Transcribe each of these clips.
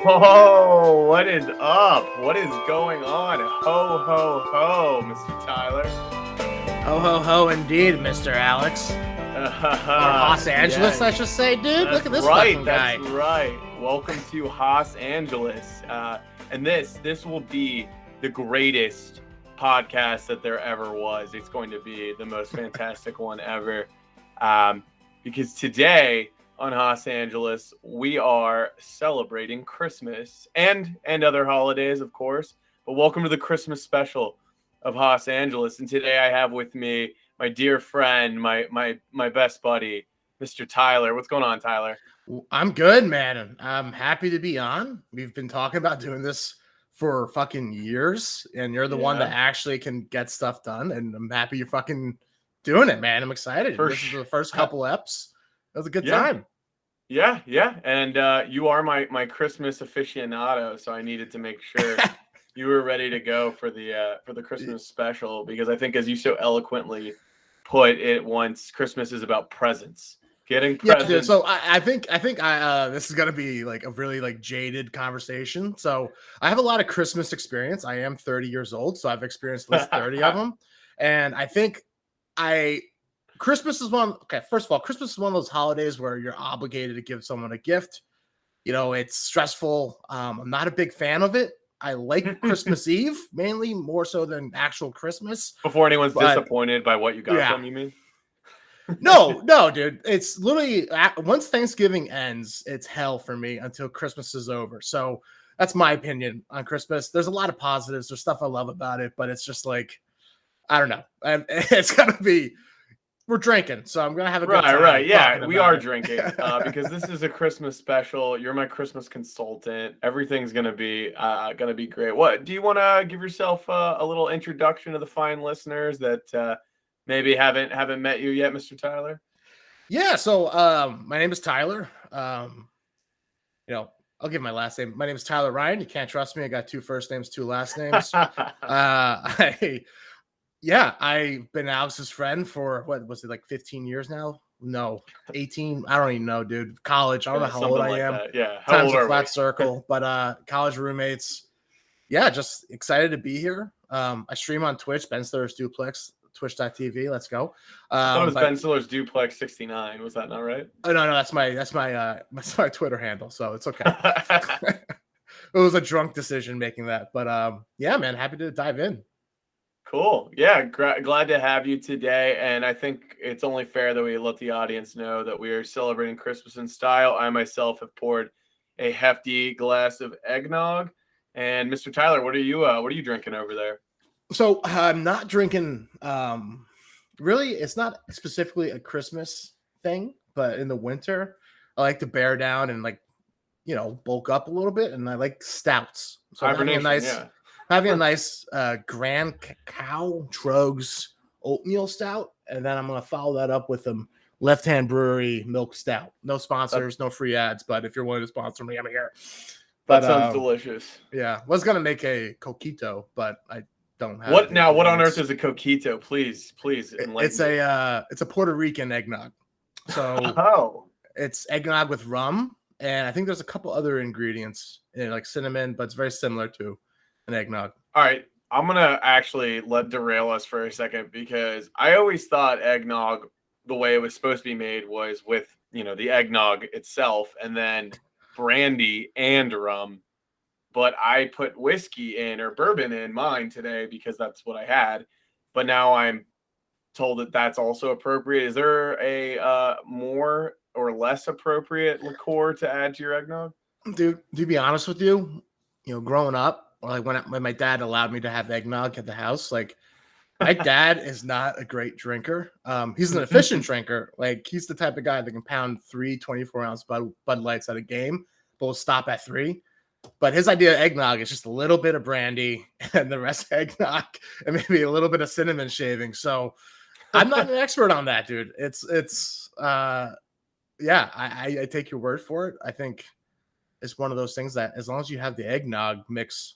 Oh, what is up? What is going on? Ho, ho, ho, Mr. Tyler. Ho, ho, ho, indeed, Mr. Alex. Or Los Angeles, I should say, dude. Look at this fucking guy. That's right. Welcome to Los Angeles. And this will be the greatest podcast that there ever was. It's going to be the most fantastic one ever. Because today on Los Angeles, we are celebrating Christmas and other holidays, of course. But welcome to the Christmas special of Los Angeles. And today I have with me my dear friend, my best buddy, Mr. Tyler. What's going on, Tyler? I'm good, man. I'm happy to be on. We've been talking about doing this for fucking years, and you're the one that actually can get stuff done. And I'm happy you're fucking doing it, man. I'm excited. This is the first couple eps. It was a good time. Yeah. And you are my Christmas aficionado, so I needed to make sure you were ready to go for the Christmas special, because I think, as you so eloquently put it once, Christmas is about presents. Getting presents. Yeah, dude, so I think this is gonna be like a really like jaded conversation. So I have a lot of Christmas experience. I am 30 years old, so I've experienced at least 30 of them, and I think Christmas is one. Okay, first of all, Christmas is one of those holidays where you're obligated to give someone a gift. You know, it's stressful. I'm not a big fan of it. I like Christmas Eve mainly, more so than actual Christmas. Before anyone's disappointed by what you got from, you mean? No, dude. It's literally once Thanksgiving ends, it's hell for me until Christmas is over. So that's my opinion on Christmas. There's a lot of positives. There's stuff I love about it, but it's just like, I don't know. It's gonna be. We're drinking, so I'm gonna have a good time. Right. Yeah, we are drinking because this is a Christmas special. You're my Christmas consultant. Everything's gonna be great. What do you want to give yourself a little introduction to the fine listeners that maybe haven't met you yet, Mr. Tyler? Yeah. So my name is Tyler. I'll give my last name. My name is Tyler Ryan. You can't trust me. I got 2 first names, 2 last names. I've been Alex's friend for, what was it, like 15 years now? No, 18. I don't even know, dude. College. I don't know how old I am. Yeah. How Time's old a flat circle. But college roommates. Yeah, just excited to be here. I stream on Twitch, Ben Stiller's Duplex, twitch.tv. Let's go. It was Ben Stiller's Duplex 69. Was that not right? Oh, no, that's my Twitter handle, so it's okay. It was a drunk decision making that. But yeah, man, happy to dive in. Cool. Yeah, glad to have you today. And I think it's only fair that we let the audience know that we are celebrating Christmas in style. I myself have poured a hefty glass of eggnog. And Mr. Tyler, what are you drinking over there? So I'm not drinking. Really, it's not specifically a Christmas thing, but in the winter, I like to bear down and bulk up a little bit, and I like stouts. So having a nice Grand Cacao Trogs oatmeal stout, and then I'm going to follow that up with a Left Hand Brewery milk stout. No sponsors, no free ads, but if you're willing to sponsor me, I'm here. That sounds delicious. Yeah, was going to make a coquito, but I don't have what now. What on earth is a coquito? Please it's a Puerto Rican eggnog. So it's eggnog with rum, and I think there's a couple other ingredients in it, like cinnamon, but it's very similar to an eggnog. All right, I'm gonna actually derail us for a second, because I always thought eggnog, the way it was supposed to be made, was with the eggnog itself and then brandy and rum. But I put whiskey in, or bourbon in mine today, because that's what I had. But now I'm told that that's also appropriate. Is there a more or less appropriate liqueur to add to your eggnog? Dude, to be honest with you, growing up, or like when my dad allowed me to have eggnog at the house, like my dad is not a great drinker. He's an efficient drinker. Like, he's the type of guy that can pound 3 24-ounce Bud Lights at a game, but will stop at 3. But his idea of eggnog is just a little bit of brandy and the rest eggnog and maybe a little bit of cinnamon shaving. So I'm not an expert on that, dude. I take your word for it. I think it's one of those things that, as long as you have the eggnog mix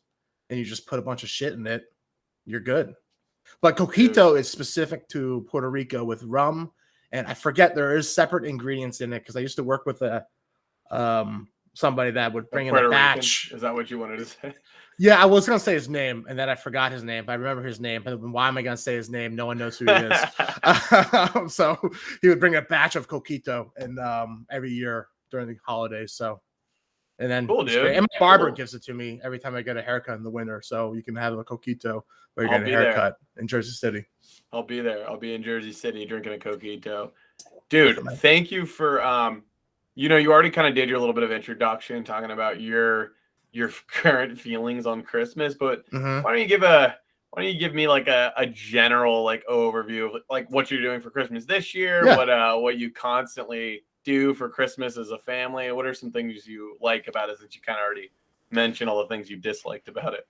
and you just put a bunch of shit in it, you're good. But coquito is specific to Puerto Rico with rum, and I forget there is separate ingredients in it, because I used to work with a somebody that would bring in Puerto a Rican? batch. Is that what you wanted to say? Yeah, I was gonna say his name, and then I forgot his name. But I remember his name. But why am I gonna say his name? No one knows who he is. So he would bring a batch of coquito, and every year during the holidays. So, and then Cool, dude. and my barber gives it to me every time I get a haircut in the winter. So you can have a coquito where you get a haircut in Jersey City. I'll be there. I'll be in Jersey City drinking a coquito. Dude, thank you for you already kind of did your little bit of introduction talking about your current feelings on Christmas, but why don't you give me like a general like overview of like what you're doing for Christmas this year, what you constantly do for Christmas as a family, what are some things you like about it, since you kind of already mentioned all the things you disliked about it.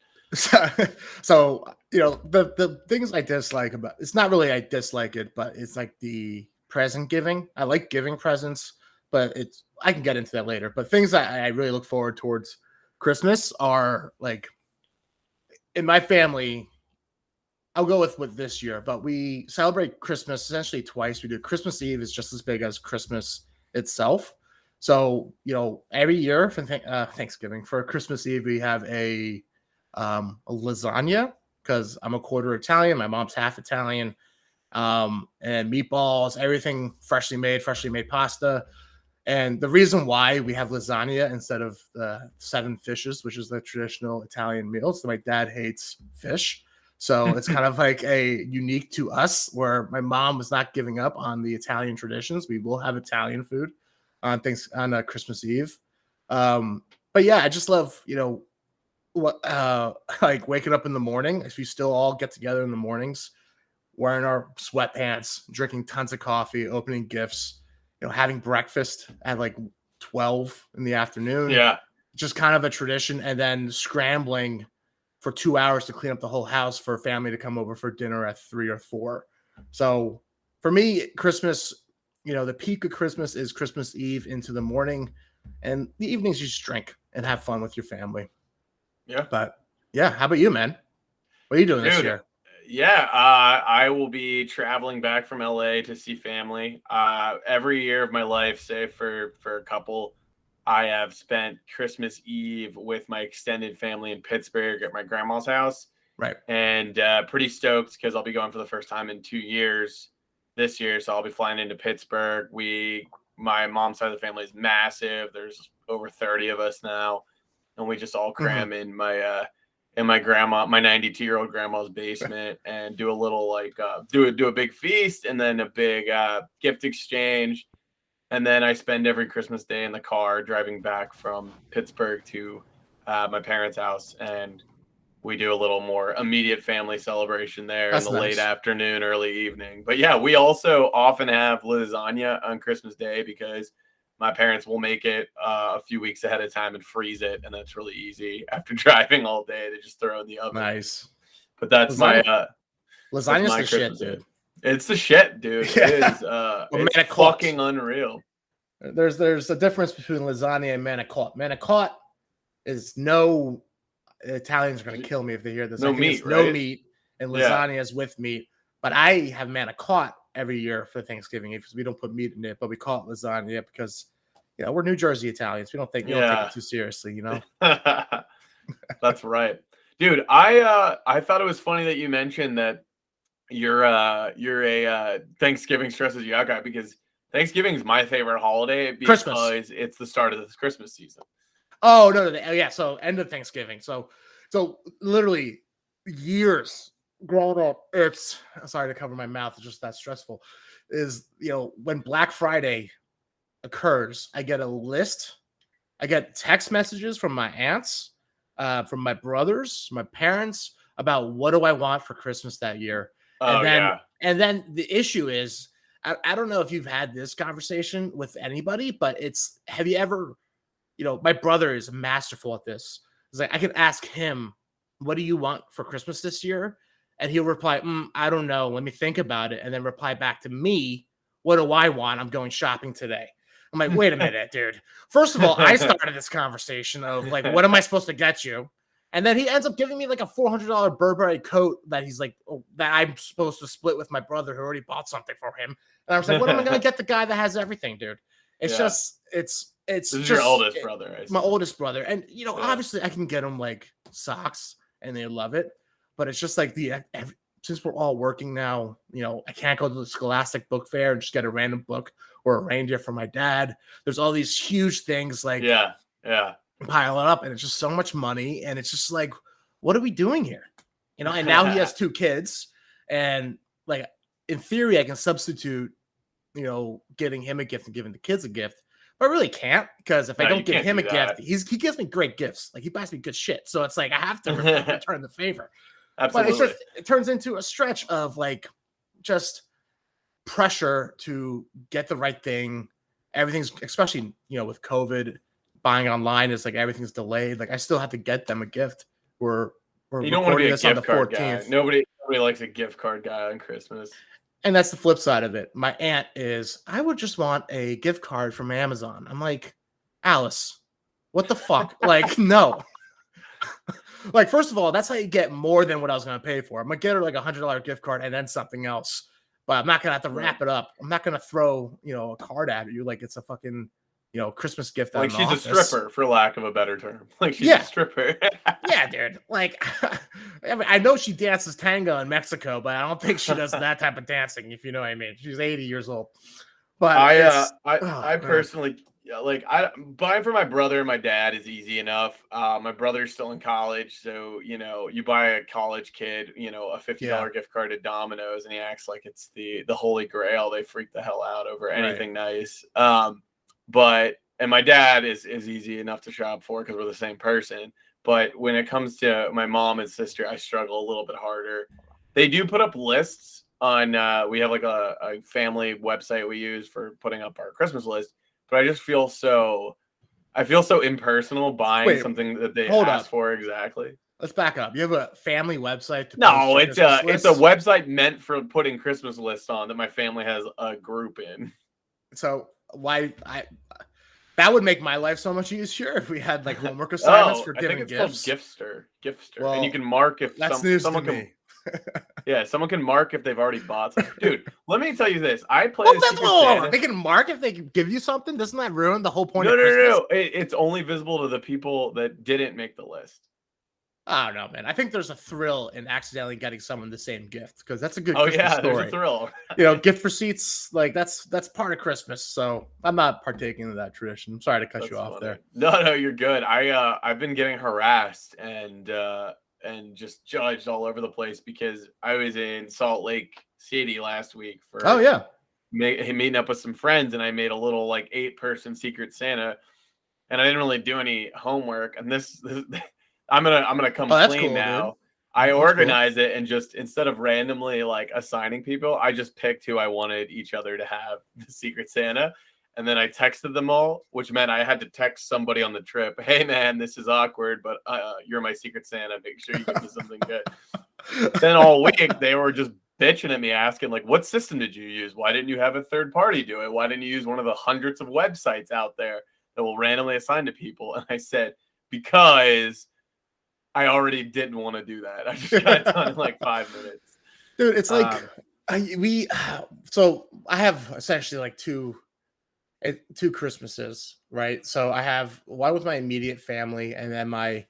So the things I dislike about it's not really I dislike it, but it's like the present giving. I like giving presents, but I can get into that later. But things I really look forward towards Christmas are like in my family. I'll go with this year, but we celebrate Christmas essentially twice. We do Christmas Eve is just as big as Christmas itself. So every year for Thanksgiving, for Christmas Eve we have a lasagna, because I'm a quarter Italian. My mom's half Italian. And meatballs, everything freshly made pasta. And the reason why we have lasagna instead of the 7 fishes, which is the traditional Italian meal, so my dad hates fish. So it's kind of like a unique to us, where my mom was not giving up on the Italian traditions. We will have Italian food on Christmas Eve. But yeah, I just love, like waking up in the morning. If we still all get together in the mornings, wearing our sweatpants, drinking tons of coffee, opening gifts, having breakfast at like 12 in the afternoon. Yeah. Just kind of a tradition. And then scrambling for 2 hours to clean up the whole house for family to come over for dinner at 3 or 4. So for me, Christmas, the peak of Christmas is Christmas Eve into the morning, and the evenings you just drink and have fun with your family. Yeah. But yeah, how about you, man? What are you doing this year? Yeah, I will be traveling back from LA to see family. Every year of my life, save for a couple, I have spent Christmas Eve with my extended family in Pittsburgh at my grandma's house. Right. And pretty stoked because I'll be going for the first time in 2 years this year. So I'll be flying into Pittsburgh. My mom's side of the family is massive. There's over 30 of us now. And we just all cram in my 92-year-old grandma's basement and do a little do a big feast and then a big gift exchange. And then I spend every Christmas day in the car driving back from Pittsburgh to my parents' house, and we do a little more immediate family celebration there. That's in the late afternoon, early evening. But yeah, we also often have lasagna on Christmas Day because my parents will make it a few weeks ahead of time and freeze it, and that's really easy after driving all day to just throw in the oven. Nice. But that's lasagna's the shit, dude. It's the shit, dude. Yeah. It is. It's fucking unreal. There's a difference between lasagna and manicotti. Manicotti is no. Italians are going to kill me if they hear this. No meat, right? No meat, and lasagna is with meat. But I have manicotti every year for Thanksgiving because we don't put meat in it, but we call it lasagna because we're New Jersey Italians. We don't take it too seriously, That's right, dude. I thought it was funny that you mentioned that you're a Thanksgiving stresses you out guy, because Thanksgiving is my favorite holiday because Christmas. It's the start of this Christmas season. Oh no! Yeah, so end of Thanksgiving. So literally years growing up. It's sorry to cover my mouth. It's just that stressful. Is when Black Friday occurs, I get a list. I get text messages from my aunts, from my brothers, my parents about what do I want for Christmas that year. And then the issue is, I don't know if you've had this conversation with anybody, but have you ever, my brother is masterful at this. It's like, I can ask him, what do you want for Christmas this year? And he'll reply, I don't know. Let me think about it. And then reply back to me, what do I want? I'm going shopping today. I'm like, wait a minute, dude. First of all, I started this conversation of like, what am I supposed to get you? And then he ends up giving me like a $400 Burberry coat that he's like, that I'm supposed to split with my brother who already bought something for him. And I was like, what am I going to get the guy that has everything, dude? It's just, it's it's This is just your oldest brother, I my assume. oldest brother. And, Yeah. obviously I can get them like socks and they love it. But it's just like since we're all working now, I can't go to the Scholastic Book Fair and just get a random book or a reindeer for my dad. There's all these huge things like Yeah. pile it up, and it's just so much money. And it's just like, what are we doing here? And now he has 2 kids, and like in theory, I can substitute, getting him a gift and giving the kids a gift. But I really can't, because if I don't give him a gift, he gives me great gifts. Like he buys me good shit. So it's like I have to return the favor. Absolutely. But it turns into a stretch of like just pressure to get the right thing. Everything's, especially, with COVID, buying online is like everything's delayed. Like I still have to get them a gift. We're you don't want to recording be a this on the gift card 14th. guy. Nobody likes a gift card guy on Christmas. And that's the flip side of it. My aunt is, I would just want a gift card from Amazon. I'm like, Alice, what the fuck? Like, no. Like, first of all, that's how you get more than what I was going to pay for. I'm going to get her like $100 gift card and then something else. But I'm not going to have to wrap it up. I'm not going to throw, a card at you like it's a fucking, Christmas gift. Like she's a stripper, for lack of a better term. Like she's a stripper. Yeah, dude. Like, I mean, I know she dances tango in Mexico, but I don't think she does that type of dancing, if you know what I mean. She's 80 years old. But I personally, like, buying for my brother and my dad is easy enough. My brother's still in college, so you buy a college kid, a $50 gift card at Domino's, and he acts like it's the holy grail. They freak the hell out over anything nice. And my dad is easy enough to shop for because we're the same person. But when it comes to my mom and sister, I struggle a little bit harder. They do put up lists on, we have like a family website we use for putting up our Christmas list, but I just feel so impersonal buying something that they asked for exactly. Let's back up. You have a family website to No, it's a website meant for putting Christmas lists on that my family has a group in. So that would make my life so much easier if we had like homework assignments for giving gifts. Called Gifster. Well, and you can mark if someone can. Yeah, someone can mark if they've already bought something. Dude, let me tell you this. I play Secret Santa. They can mark if they give you something? Doesn't that ruin the whole point of Christmas? No. It's only visible to the people that didn't make the list. I don't know, man. I think there's a thrill in accidentally getting someone the same gift, because that's a good Christmas story. There's a thrill. Gift receipts, like that's part of Christmas. So I'm not partaking in that tradition. I'm sorry to cut you off there. No, you're good. I've been getting harassed and just judged all over the place because I was in Salt Lake City last week for meeting up with some friends, and I made a little like 8-person Secret Santa, and I didn't really do any homework. And this I'm gonna come clean now. Dude. I organized it, and just instead of randomly like assigning people, I just picked who I wanted each other to have the Secret Santa. And then I texted them all, which meant I had to text somebody on the trip. Hey man, this is awkward, but you're my Secret Santa. Make sure you give me something good. Then all week they were just bitching at me, asking like, what system did you use? Why didn't you have a third party do it? Why didn't you use one of the hundreds of websites out there that will randomly assign to people? And I said, because I already didn't want to do that. I just got it done in like 5 minutes. Dude, it's like so I have essentially like two Christmases, right? So I have one with my immediate family, and then my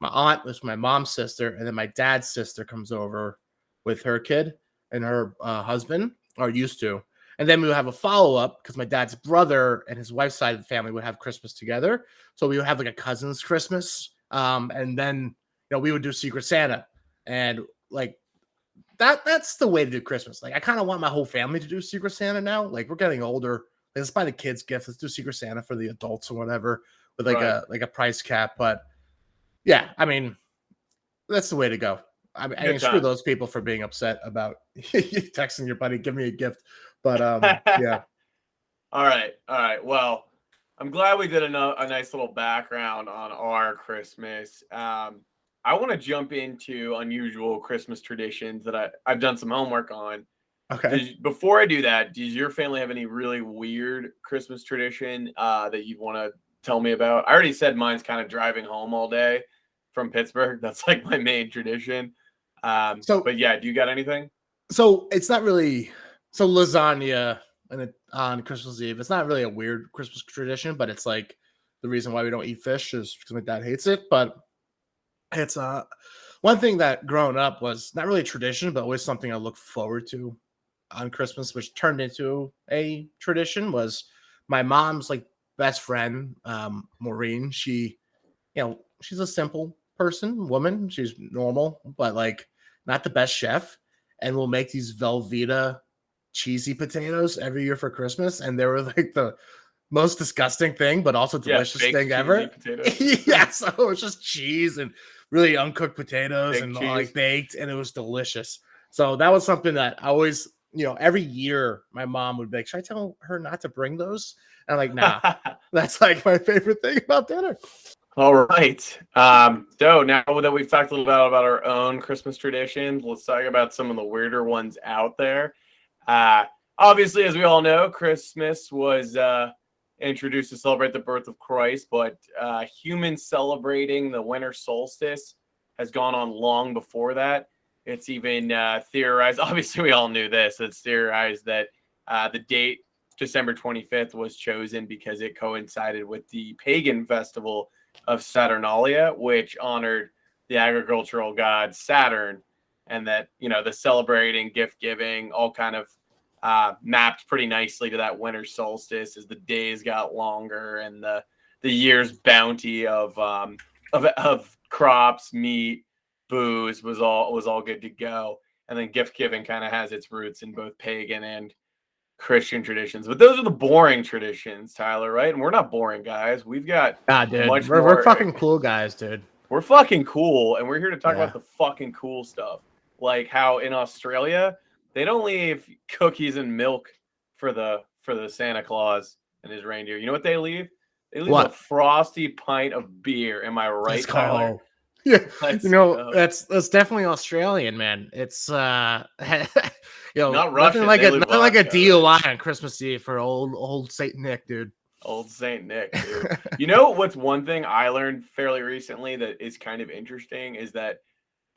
aunt was my mom's sister, and then my dad's sister comes over with her kid and her husband, or used to. And then we would have a follow-up because my dad's brother and his wife's side of the family would have Christmas together. So we would have like a cousin's Christmas. And then we would do Secret Santa, and like that's the way to do Christmas. Like I kind of want my whole family to do Secret Santa now. Like we're getting older. Let's buy the kids gifts. Let's do Secret Santa for the adults or whatever with like a price cap. But yeah, I mean, that's the way to go. I mean, screw those people for being upset about texting your buddy, give me a gift. But yeah. All right. Well, I'm glad we did a nice little background on our Christmas. I want to jump into unusual Christmas traditions that I've done some homework on. Okay. Before I do that, does your family have any really weird Christmas tradition that you'd want to tell me about? I already said mine's kind of driving home all day from Pittsburgh. That's like my main tradition. But yeah, do you got anything? So it's not really lasagna, and on Christmas Eve. It's not really a weird Christmas tradition, but it's like the reason why we don't eat fish is because my dad hates it. But it's one thing that growing up was not really a tradition, but always something I look forward to on Christmas, which turned into a tradition, was my mom's like best friend, Maureen. She, she's a simple woman. She's normal, but like not the best chef. And we'll make these Velveeta cheesy potatoes every year for Christmas. And they were like the most disgusting thing, but also delicious thing ever. Yeah, so it was just cheese and really uncooked potatoes Baked and cheese. like baked, and it was delicious. So that was something that I always, every year my mom would be like, should I tell her not to bring those? And I'm like, nah, that's like my favorite thing about dinner. All right. So now that we've talked a little bit about our own Christmas traditions, let's talk about some of the weirder ones out there. Obviously, as we all know, Christmas was introduced to celebrate the birth of Christ, but humans celebrating the winter solstice has gone on long before that. It's even theorized, obviously we all knew this, it's theorized that the date December 25th was chosen because it coincided with the pagan festival of Saturnalia, which honored the agricultural god Saturn, and that, the celebrating, gift giving, all kind of mapped pretty nicely to that winter solstice as the days got longer and the year's bounty of crops, meat, booze was all good to go. And then gift giving kind of has its roots in both pagan and Christian traditions, but those are the boring traditions, Tyler, right? And we're not boring guys. We've got dude, we're fucking cool guys, dude. We're fucking cool, and we're here to talk about the fucking cool stuff, like how in Australia they don't leave cookies and milk for the Santa Claus and his reindeer. You know what they leave? They leave a frosty pint of beer. Am I right, Tyler? Yeah, that's definitely Australian, man. It's not Russian. Nothing like a DUI on Christmas Eve for old Saint Nick, dude. Old Saint Nick, dude. You know what's one thing I learned fairly recently that is kind of interesting is that,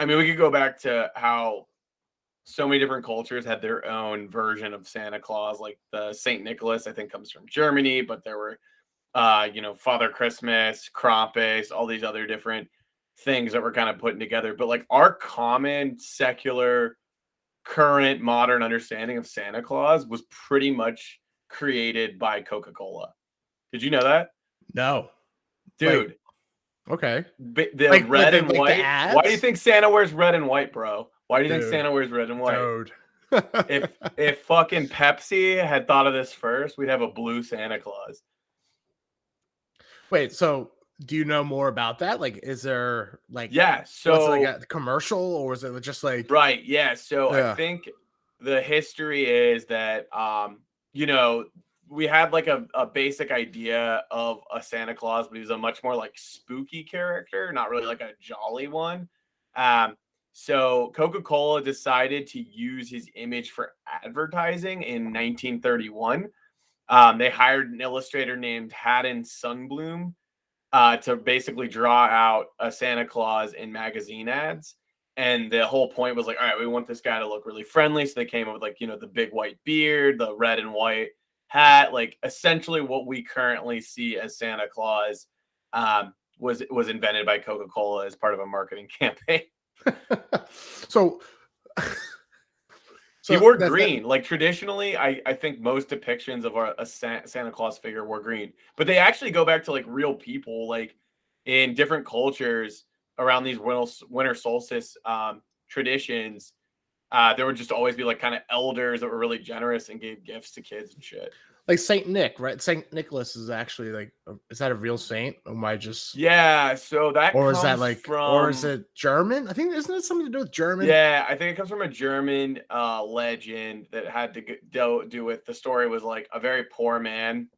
I mean, we could go back to how so many different cultures had their own version of Santa Claus, like the Saint Nicholas, I think comes from Germany, but there were, Father Christmas, Krampus, all these other different things that were kind of putting together. But like our common secular current modern understanding of Santa Claus was pretty much created by Coca-Cola. Did you know that? No, dude. Okay. The red and white. Why do you think Santa wears red and white, bro? Why do you think Santa wears red and white? Dude. if fucking Pepsi had thought of this first, we'd have a blue Santa Claus. Wait, so do you know more about that? Like, is there like so like a commercial, or is it just like right? Yeah. So I think the history is that we had like a basic idea of a Santa Claus, but he was a much more like spooky character, not really like a jolly one. So Coca-Cola decided to use his image for advertising in 1931. They hired an illustrator named Haddon Sundblom to basically draw out a Santa Claus in magazine ads. And the whole point was like, all right, we want this guy to look really friendly. So they came up with like, the big white beard, the red and white hat, like essentially what we currently see as Santa Claus was invented by Coca-Cola as part of a marketing campaign. So he wore green. Like traditionally, I think most depictions of a Santa Claus figure wore green, but they actually go back to like real people, like in different cultures around these winter solstice traditions. There would just always be like kind of elders that were really generous and gave gifts to kids and shit. Like Saint Nick, right? Saint Nicholas is actually like, is that a real saint? Or am I just? Yeah. So that, or is that like, or is it German? I think isn't it something to do with German? Yeah, I think it comes from a German legend that had to do with, the story was like a very poor man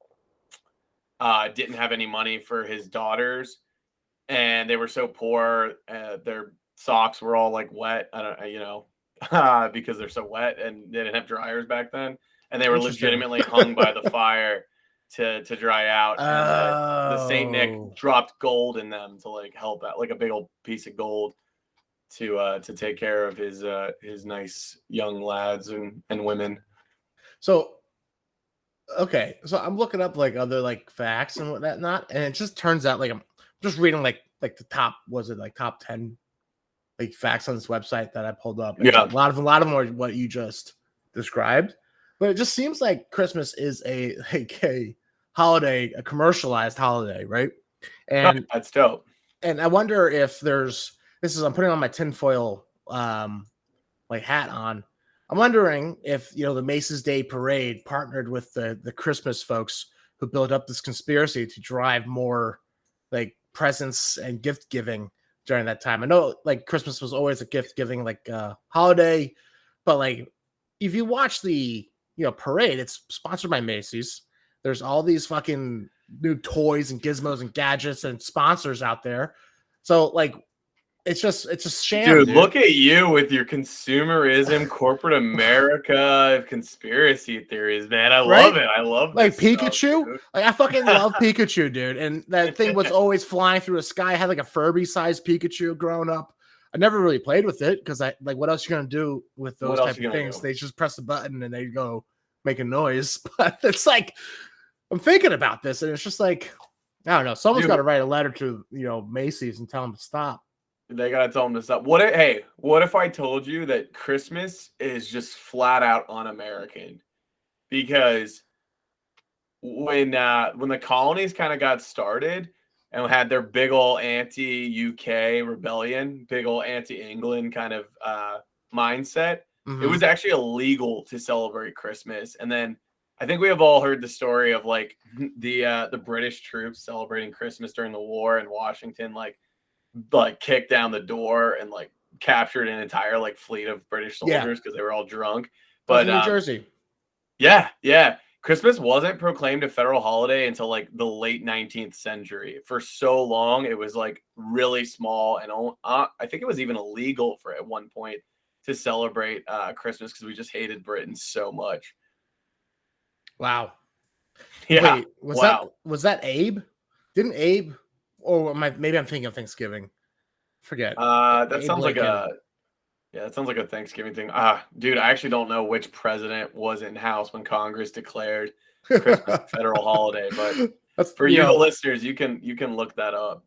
didn't have any money for his daughters, and they were so poor, their socks were all like wet. I don't, because they're so wet, and they didn't have dryers back then, and they were legitimately hung by the fire to dry out. And the Saint Nick dropped gold in them to like help out, like a big old piece of gold to take care of his nice young lads and women. So Okay, so I'm looking up like other like facts and whatnot, and it just turns out like I'm just reading like the top was it like top 10 like facts on this website that I pulled up, and Yeah. a lot of them are what you just described. But it just seems like Christmas is a like a holiday, a commercialized holiday, right? And That's dope. I wonder if there's this is I'm putting on my tinfoil like hat on. I'm wondering if the Macy's Day Parade partnered with the Christmas folks who built up this conspiracy to drive more like presents and gift giving during that time. I know like Christmas was always a gift giving like holiday, but like if you watch the parade, it's sponsored by Macy's. There's all these fucking new toys and gizmos and gadgets and sponsors out there. So like it's a sham, Dude, dude. look at you with your consumerism, corporate America, conspiracy theories, man. I Right? love it. I love Like this stuff, Pikachu. dude. Like I fucking love Pikachu, dude. And that thing was always flying through the sky. I had like a Furby-sized Pikachu growing up. I never really played with it because I like what else you gonna do with those What else type you of gonna things? do? They just press the button and they go make a noise. But it's like I'm thinking about this, and it's just like I don't know. Someone's Dude. got to write a letter to Macy's and tell them to stop. They gotta tell them to stop. What if I told you that Christmas is just flat out un-American? Because when the colonies kind of got started and had their big ol' anti-UK rebellion, big ol' anti-England kind of mindset, it was actually illegal to celebrate Christmas. And then I think we have all heard the story of like the British troops celebrating Christmas during the war in Washington, like kicked down the door and like captured an entire like fleet of British soldiers because they were all drunk. But New Jersey. Yeah. Christmas wasn't proclaimed a federal holiday until like the late 19th century. For so long, it was like really small, and I think it was even illegal for at one point to celebrate Christmas because we just hated Britain so much. Wow. Yeah. Wait, was that Abe? Didn't Abe? Or maybe I'm thinking of Thanksgiving. Forget. That Abe sounds Lincoln. that sounds like a Thanksgiving thing. Dude, I actually don't know which president was in house when Congress declared Christmas a federal holiday, but That's for you, the listeners, you can look that up.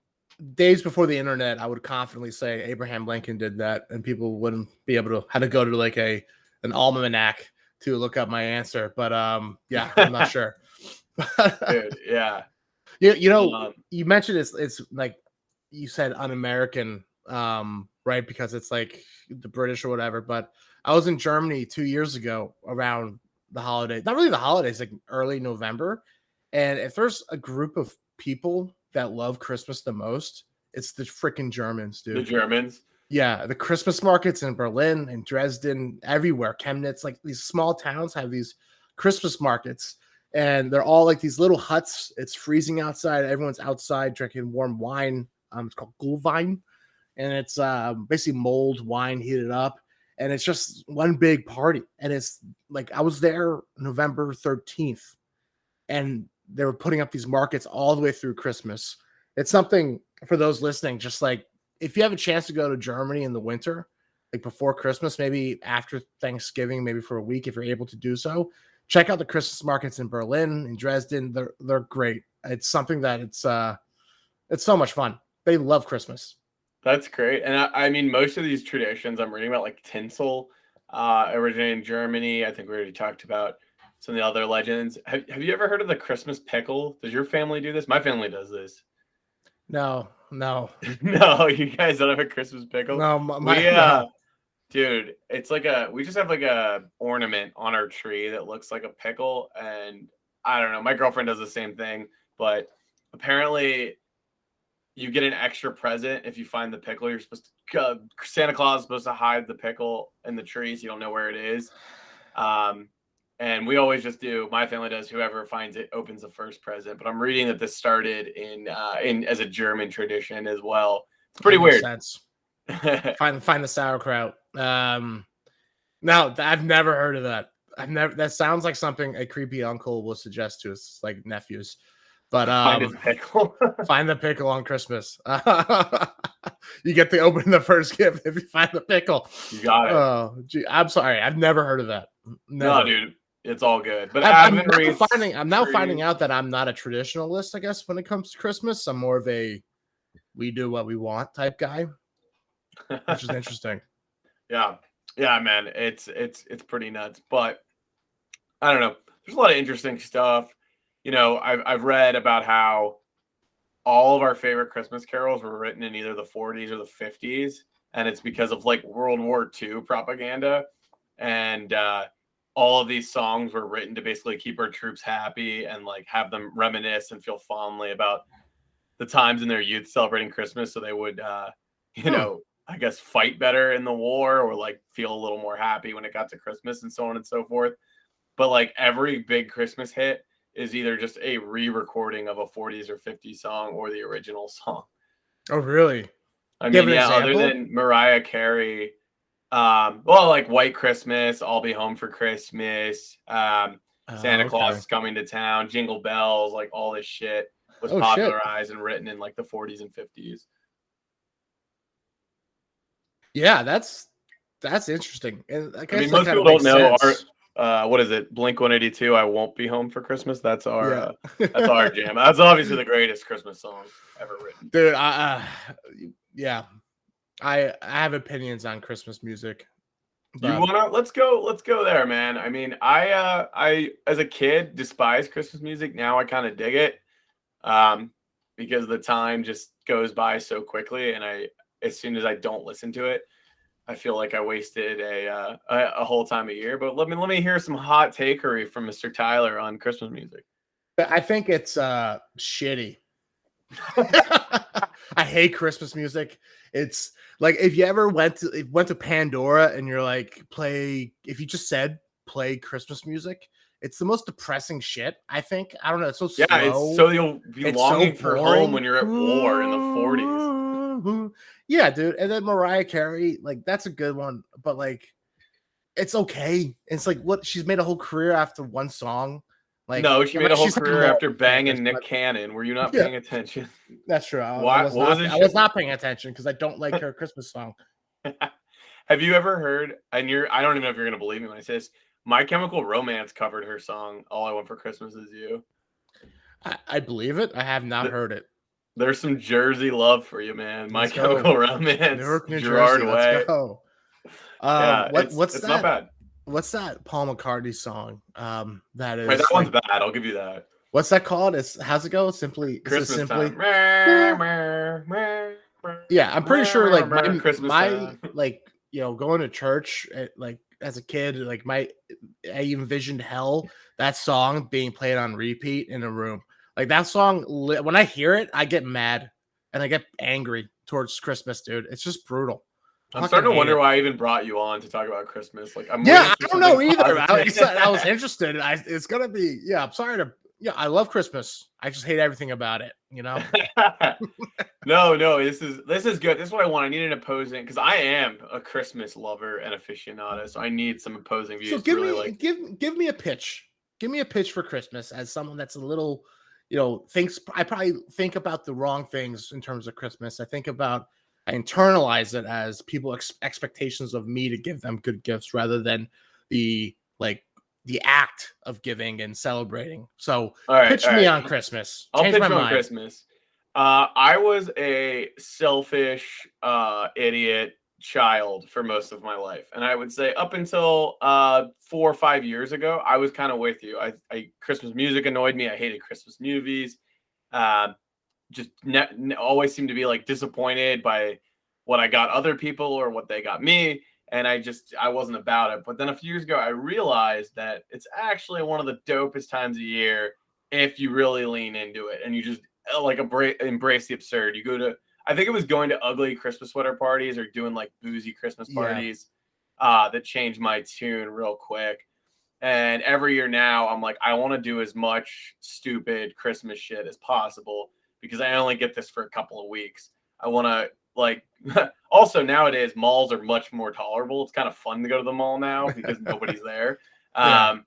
Days before the internet, I would confidently say Abraham Lincoln did that, and people wouldn't be able to had to go to like an almanac to look up my answer. But yeah, I'm not sure. Dude, yeah. You mentioned it's like you said un-American, right? Because it's like the British or whatever. But I was in Germany 2 years ago around the holiday, not really the holidays, like early November. And if there's a group of people that love Christmas the most, it's the freaking Germans, dude. The Germans. Yeah, the Christmas markets in Berlin and Dresden, everywhere, Chemnitz, like these small towns have these Christmas markets. And they're all like these little huts. It's freezing outside. Everyone's outside drinking warm wine. It's called Glühwein, and it's basically mulled wine heated up. And it's just one big party. And it's like I was there November 13th, and they were putting up these markets all the way through Christmas. It's something for those listening. Just like if you have a chance to go to Germany in the winter, like before Christmas, maybe after Thanksgiving, maybe for a week, if you're able to do so. Check out the Christmas markets in Berlin and Dresden. They're great. It's something that it's so much fun. They love Christmas. That's great. And I mean, most of these traditions I'm reading about, like tinsel, originated in Germany. I think we already talked about some of the other legends. Have you ever heard of the Christmas pickle? Does your family do this? My family does this. No. No, you guys don't have a Christmas pickle? No, no. Dude, it's like we just have like a ornament on our tree that looks like a pickle. And I don't know, my girlfriend does the same thing, but apparently you get an extra present if you find the pickle. You're supposed to, Santa Claus is supposed to hide the pickle in the tree so you don't know where it is. And we always just do, my family does, whoever finds it opens the first present. But I'm reading that this started in as a German tradition as well. It's pretty weird. Sense. Find the sauerkraut. No, I've never heard of that. That sounds like something a creepy uncle will suggest to his like nephews. But find his pickle. Find the pickle on Christmas. You get to open the first gift if you find the pickle. You got it. Oh, gee, I'm sorry. I've never heard of that. Never. No, dude. It's all good. But I'm Advent now wreaths, finding out that I'm not a traditionalist, I guess, when it comes to Christmas. I'm more of a we do what we want type guy, which is interesting. Yeah. Yeah, man. It's pretty nuts. But I don't know. There's a lot of interesting stuff. I've read about how all of our favorite Christmas carols were written in either the 40s or the 50s, and it's because of like World War II propaganda. And all of these songs were written to basically keep our troops happy and like have them reminisce and feel fondly about the times in their youth celebrating Christmas, so they would, I guess, fight better in the war or like feel a little more happy when it got to Christmas and so on and so forth. But like every big Christmas hit is either just a re-recording of a 40s or 50s song or the original song. Oh, really? I Give mean, an yeah, other example. than Mariah Carey, well, like White Christmas, I'll Be Home for Christmas, Santa Claus Okay. is Coming to Town, Jingle Bells, like all this shit was Oh shit. popularized and written in like the 40s and 50s. Yeah, that's interesting. And I I mean, guess that most kind people of makes don't know sense. our what is it? Blink 182. I Won't Be Home for Christmas. That's Yeah. our jam. That's obviously the greatest Christmas song ever written. Dude, yeah. I have opinions on Christmas music. You But wanna let's go there, man. I mean, I as a kid despised Christmas music. Now I kind of dig it. Because the time just goes by so quickly, and as soon as I don't listen to it, I feel like I wasted a whole time of year. But let me hear some hot takery from Mr. Tyler on Christmas music. I think it's shitty. I hate Christmas music. It's like if you ever went to Pandora and you're like if you just said play Christmas music, it's the most depressing shit. I think. I don't know. It's so Yeah, slow. it's so you'll be It's so longing for home when boring. you're at war in the 40s. Yeah, dude. And then Mariah Carey, like that's a good one, but like it's okay. It's like what she's made a whole career after one song. Like No, she made a whole she's had career more after bangers, banging Nick but Cannon. Were you not yeah, paying attention? that's true. I Why? was What was not. his I was shit? not paying attention because I don't like her Christmas song. Have you ever heard? And I don't even know if you're gonna believe me when I say this. My Chemical Romance covered her song "All I Want for Christmas Is You." I believe it. I have not Th- heard it. There's some Jersey love for you, man. My Let's go. Chemical Romance, Newark, New Gerard Jersey. Let's Way. go. Yeah, What's it's not that? bad. What's that Paul McCartney song? That Wait, that is one's like bad. I'll give you that. what's that called? How's it go? Simply is it Christmas simply? time. Yeah, I'm pretty sure like Christmas my time. like going to church like as a kid, like I envisioned hell, that song being played on repeat in a room. Like that song when I hear it, I get mad and I get angry towards Christmas, dude. It's just brutal. I'm Fucking starting to hate wonder it. why I even brought you on to talk about Christmas. Like I'm waiting Yeah, for I don't something know either. Like you said, I was positive. interested. It's gonna be I'm sorry to I love Christmas. I just hate everything about it, No, this is good. This is what I want. I need an opposing because I am a Christmas lover and aficionado, so I need some opposing So views to really like. give me a pitch. Give me a pitch for Christmas as someone that's a little, thinks I probably think about the wrong things in terms of Christmas. I internalize it as people expectations of me to give them good gifts rather than the act of giving and celebrating. So All right, pitch all me right. on Christmas. I'll Change pitch my you on mind. Christmas. I was a selfish, idiot child for most of my life, and I would say up until 4 or 5 years ago, I was kind of with you. Christmas music annoyed me. I hated Christmas movies. Uh, just always seemed to be like disappointed by what I got other people or what they got me. And I wasn't about it. But then a few years ago, I realized that it's actually one of the dopest times of year if you really lean into it and you just like embrace the absurd. You go to, I think it was going to ugly Christmas sweater parties or doing like boozy Christmas Yeah. parties that changed my tune real quick. And every year now, I'm like, I want to do as much stupid Christmas shit as possible because I only get this for a couple of weeks. I want to like also nowadays malls are much more tolerable. It's kind of fun to go to the mall now because nobody's there. Yeah.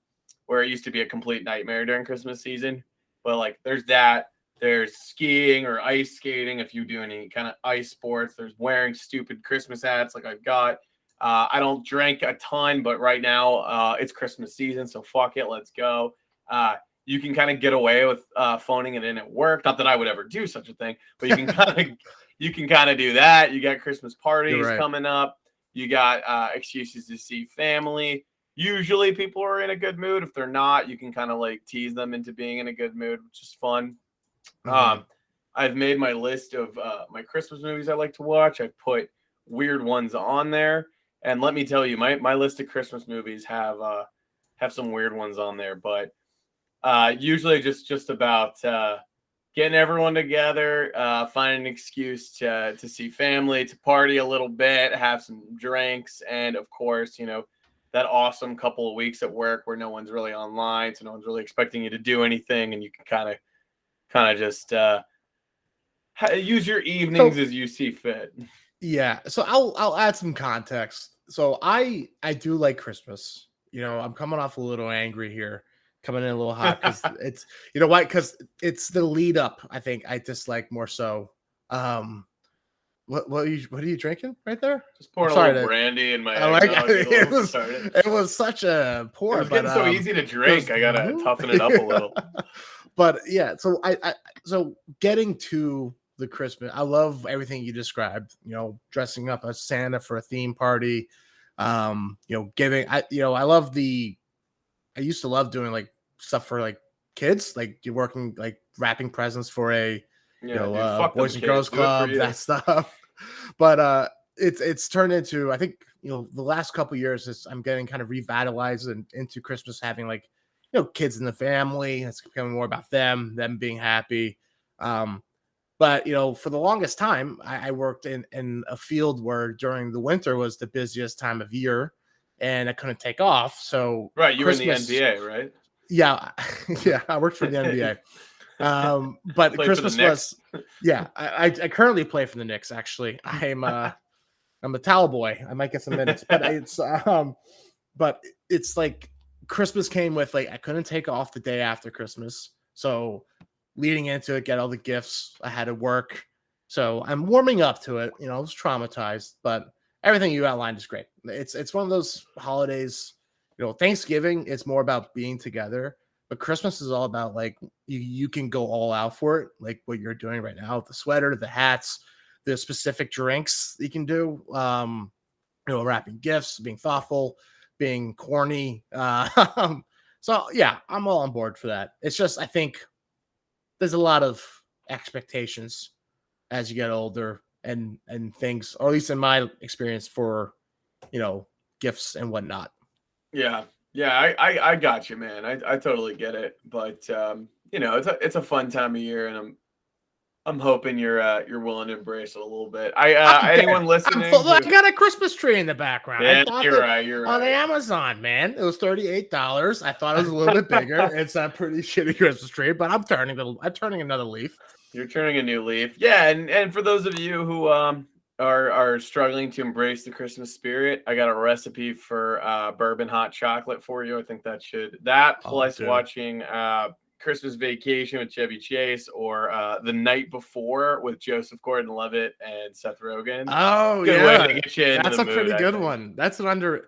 Where it used to be a complete nightmare during Christmas season. But like there's that. There's skiing or ice skating if you do any kind of ice sports. There's wearing stupid Christmas hats like I've got. I don't drink a ton, but right now it's Christmas season, so fuck it, let's go. You can kind of get away with phoning it in at work. Not that I would ever do such a thing, but you can kind of do that. You got Christmas parties coming up. You got excuses to see family. Usually people are in a good mood. If they're not, you can kind of like tease them into being in a good mood, which is fun. I've made my list of my Christmas movies I like to watch. I've put weird ones on there. And let me tell you, my list of Christmas movies have some weird ones on there, but usually just about getting everyone together, finding an excuse to see family, to party a little bit, have some drinks, and of course, that awesome couple of weeks at work where no one's really online, so no one's really expecting you to do anything, and you can kind of just use your evenings as you see fit. Yeah, so I'll add some context. So I do like Christmas. I'm coming off a little angry here, coming in a little hot because it's why? Because it's the lead up. I think I dislike more so. What are you drinking right there? Just pouring a little brandy in my eggnog. It was such a pour. It was getting so easy to drink. I gotta toughen it up a little. But yeah, so so getting to the Christmas, I love everything you described. Dressing up as Santa for a theme party. Giving. I used to love doing like stuff for like kids, like you're working like wrapping presents for a Boys and Girls Club, that stuff. But it's turned into, I think, the last couple of years I'm getting kind of revitalized into Christmas, having like kids in the family. It's becoming more about them being happy. But for the longest time, I worked in a field where during the winter was the busiest time of year, and I couldn't take off. So right, you were in the NBA, right? Yeah, yeah, I worked for the NBA. But Christmas was, yeah, I currently play for the Knicks. Actually, I'm a towel boy. I might get some minutes, but it's like Christmas came with like I couldn't take off the day after Christmas, so leading into it, get all the gifts. I had to work, so I'm warming up to it. I was traumatized, but everything you outlined is great. It's one of those holidays. Thanksgiving, it's more about being together. But Christmas is all about like you can go all out for it, like what you're doing right now, the sweater, the hats, the specific drinks you can do. Wrapping gifts, being thoughtful, being corny. So yeah, I'm all on board for that. It's just I think there's a lot of expectations as you get older and things, or at least in my experience, for gifts and whatnot. Yeah. Yeah, I got you, man. I totally get it, but it's a fun time of year, and I'm hoping you're willing to embrace it a little bit. Anyone listening? I got a Christmas tree in the background. Yeah, you're right. On the Amazon, man. It was $38. I thought it was a little bit bigger. It's a pretty shitty Christmas tree, but I'm turning another leaf. You're turning a new leaf. Yeah, and for those of you who are struggling to embrace the Christmas spirit, I got a recipe for bourbon hot chocolate for you. I think plus watching Christmas Vacation with Chevy Chase, or The Night Before with Joseph Gordon-Levitt and Seth Rogen. Oh, good way to get you into that's the a mood, pretty good one. That's an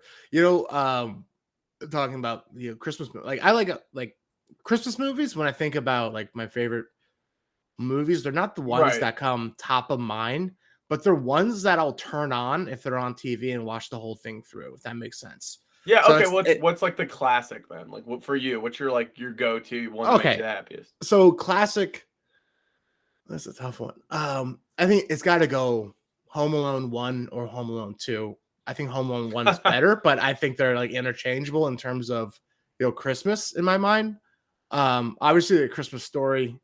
talking about Christmas, like I like Christmas movies. When I think about like my favorite movies, they're not the ones that come top of mind, but they're ones that I'll turn on if they're on TV and watch the whole thing through, if that makes sense. Yeah. So okay. What's like the classic then? Like, what for you? What's your go-to one that makes you the happiest? So classic. That's a tough one. I think it's got to go Home Alone 1 or Home Alone 2. I think Home Alone 1 is better, but I think they're like interchangeable in terms of Christmas in my mind. Obviously, the Christmas Story.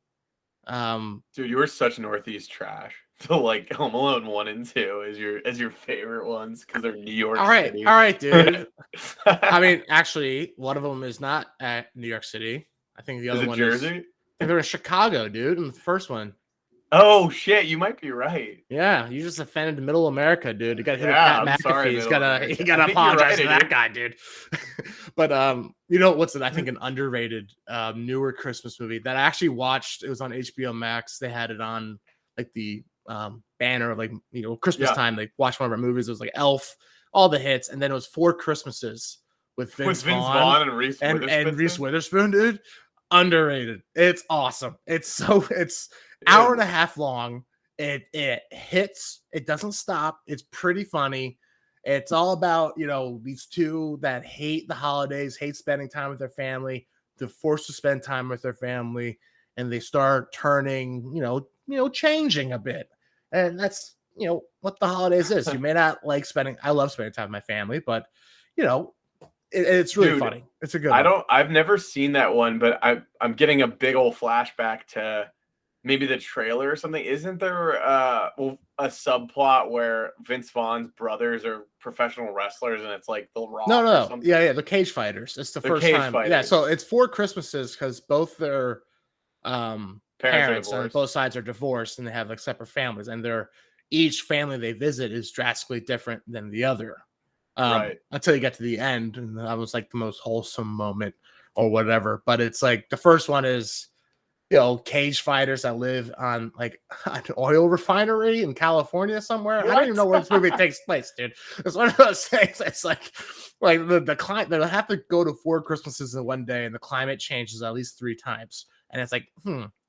Dude, you were such Northeast trash. So like Home Alone 1 and 2 as your favorite ones because they're New York City. All right, dude. I mean, actually, one of them is not at New York City. I think the other one Jersey? I think they're in Chicago, dude. In the first one. Oh shit, you might be right. Yeah, you just offended the middle America, dude. You got to hit Pat McAfee. Sorry, you gotta apologize to that guy, dude. But what's it? I think an underrated newer Christmas movie that I actually watched. It was on HBO Max. They had it on like the banner of like, Christmas time. They watched one of our movies. It was like Elf, all the hits, and then it was Four Christmases with Vince Vaughn and Reese and Reese Witherspoon, dude. Underrated. It's awesome. It's hour and a half long. It hits. It doesn't stop. It's pretty funny. It's all about, these two that hate the holidays, hate spending time with their family. They're forced to spend time with their family, and they start turning, changing a bit. And that's, what the holidays is. You may not like I love spending time with my family, but, it's really funny. It's a good one. I've never seen that one, but I'm getting a big old flashback to maybe the trailer or something. Isn't there a subplot where Vince Vaughn's brothers are professional wrestlers and it's like The Rock? No. Or something? Yeah, the cage fighters. It's the first time. Fighters. Yeah, so it's Four Christmases because both their parents on both sides are divorced and they have like separate families, and each family they visit is drastically different than the other. Right. Until you get to the end, and that was like the most wholesome moment or whatever. But it's like the first one is, cage fighters that live on like an oil refinery in California somewhere. What? I don't even know where this movie takes place, dude. It's one of those things. It's like the climate. They'll have to go to 4 Christmases in one day, and the climate changes at least 3 times. And it's like,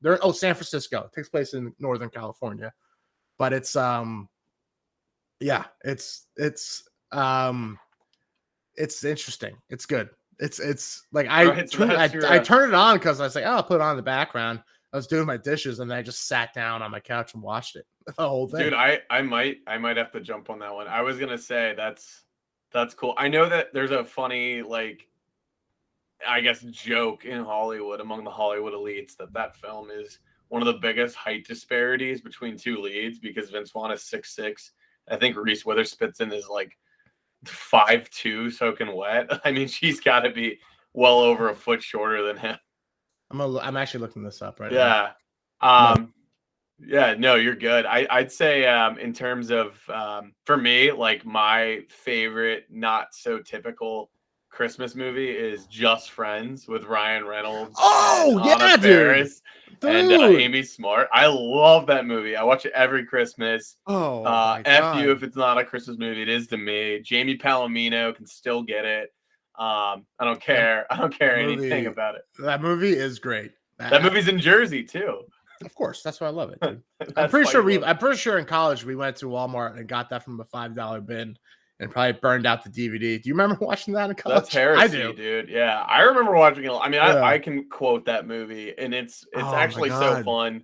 they're San Francisco. It takes place in Northern California, but it's it's interesting. It's good. It's like I turned it on because I was like, I'll put it on in the background. I was doing my dishes and I just sat down on my couch and watched it, the whole thing. Dude, I might have to jump on that one. I was gonna say that's cool. I know that there's a funny, like, I guess, joke in Hollywood among the Hollywood elites that film is one of the biggest height disparities between 2 leads because Vince Vaughn is 6'6". I think Reese Witherspoon is like 5'2", soaking wet. I mean, she's got to be well over a foot shorter than him. I'm actually looking this up right now. Yeah. No, you're good. I'd say in terms of for me, like my favorite not so typical Christmas movie is Just Friends with Ryan Reynolds. Oh yeah, dude. And Amy Smart. I love that movie. I watch it every Christmas. F you if it's not a Christmas movie. It is to me. Jamie Palomino can still get it. I don't care. I don't care anything about it. That movie is great. That movie's in Jersey too. Of course, that's why I love it. Dude. I'm pretty sure in college we went to Walmart and got that from a $5 bin and probably burned out the DVD. Do you remember watching that in college? That's heresy, I do, dude. Yeah, I remember watching it. I mean, I can quote that movie, and it's actually so fun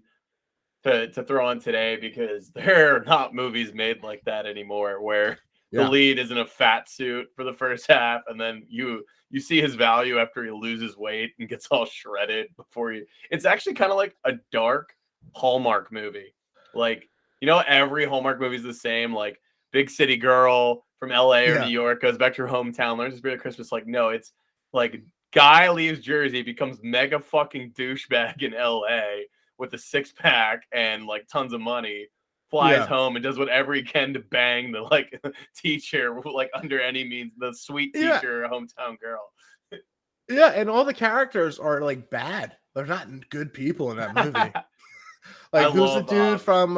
to throw on today because there are not movies made like that anymore, where the lead is in a fat suit for the first half, and then you see his value after he loses weight and gets all shredded before you. It's actually kind of like a dark Hallmark movie. Like, every Hallmark movie is the same. Like, big city girl from LA or New York goes back to her hometown, learns the spirit of Christmas. Like, no, it's like guy leaves Jersey, becomes mega fucking douchebag in LA with a 6-pack and like tons of money, flies home and does whatever he can to bang the like teacher, like under any means, the sweet teacher, hometown girl. Yeah, and all the characters are like bad. They're not good people in that movie. Like, who's the dude from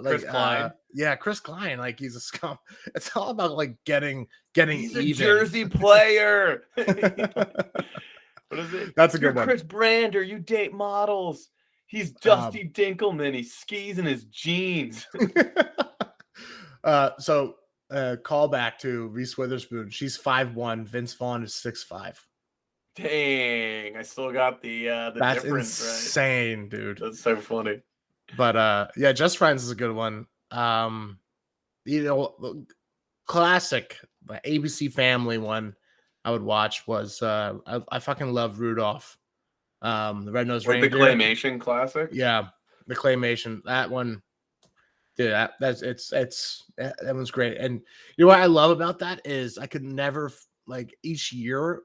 Chris Klein? Chris Klein. Like, he's a scum. It's all about like getting He's even. A Jersey player. What is it? That's a good one. Chris Brander. You date models. He's Dusty Dinkelman. He skis in his jeans. So call back to Reese Witherspoon. She's 5'1". Vince Vaughn is 6'5". Dang, I still got the That's difference, insane, right? dude. That's so funny. But Just Friends is a good one. Classic ABC Family one I would watch was I fucking love Rudolph. The Red-Nosed Reindeer. The claymation classic. Yeah, the claymation. That one, dude. That one's great. And you know what I love about that is I could never like each year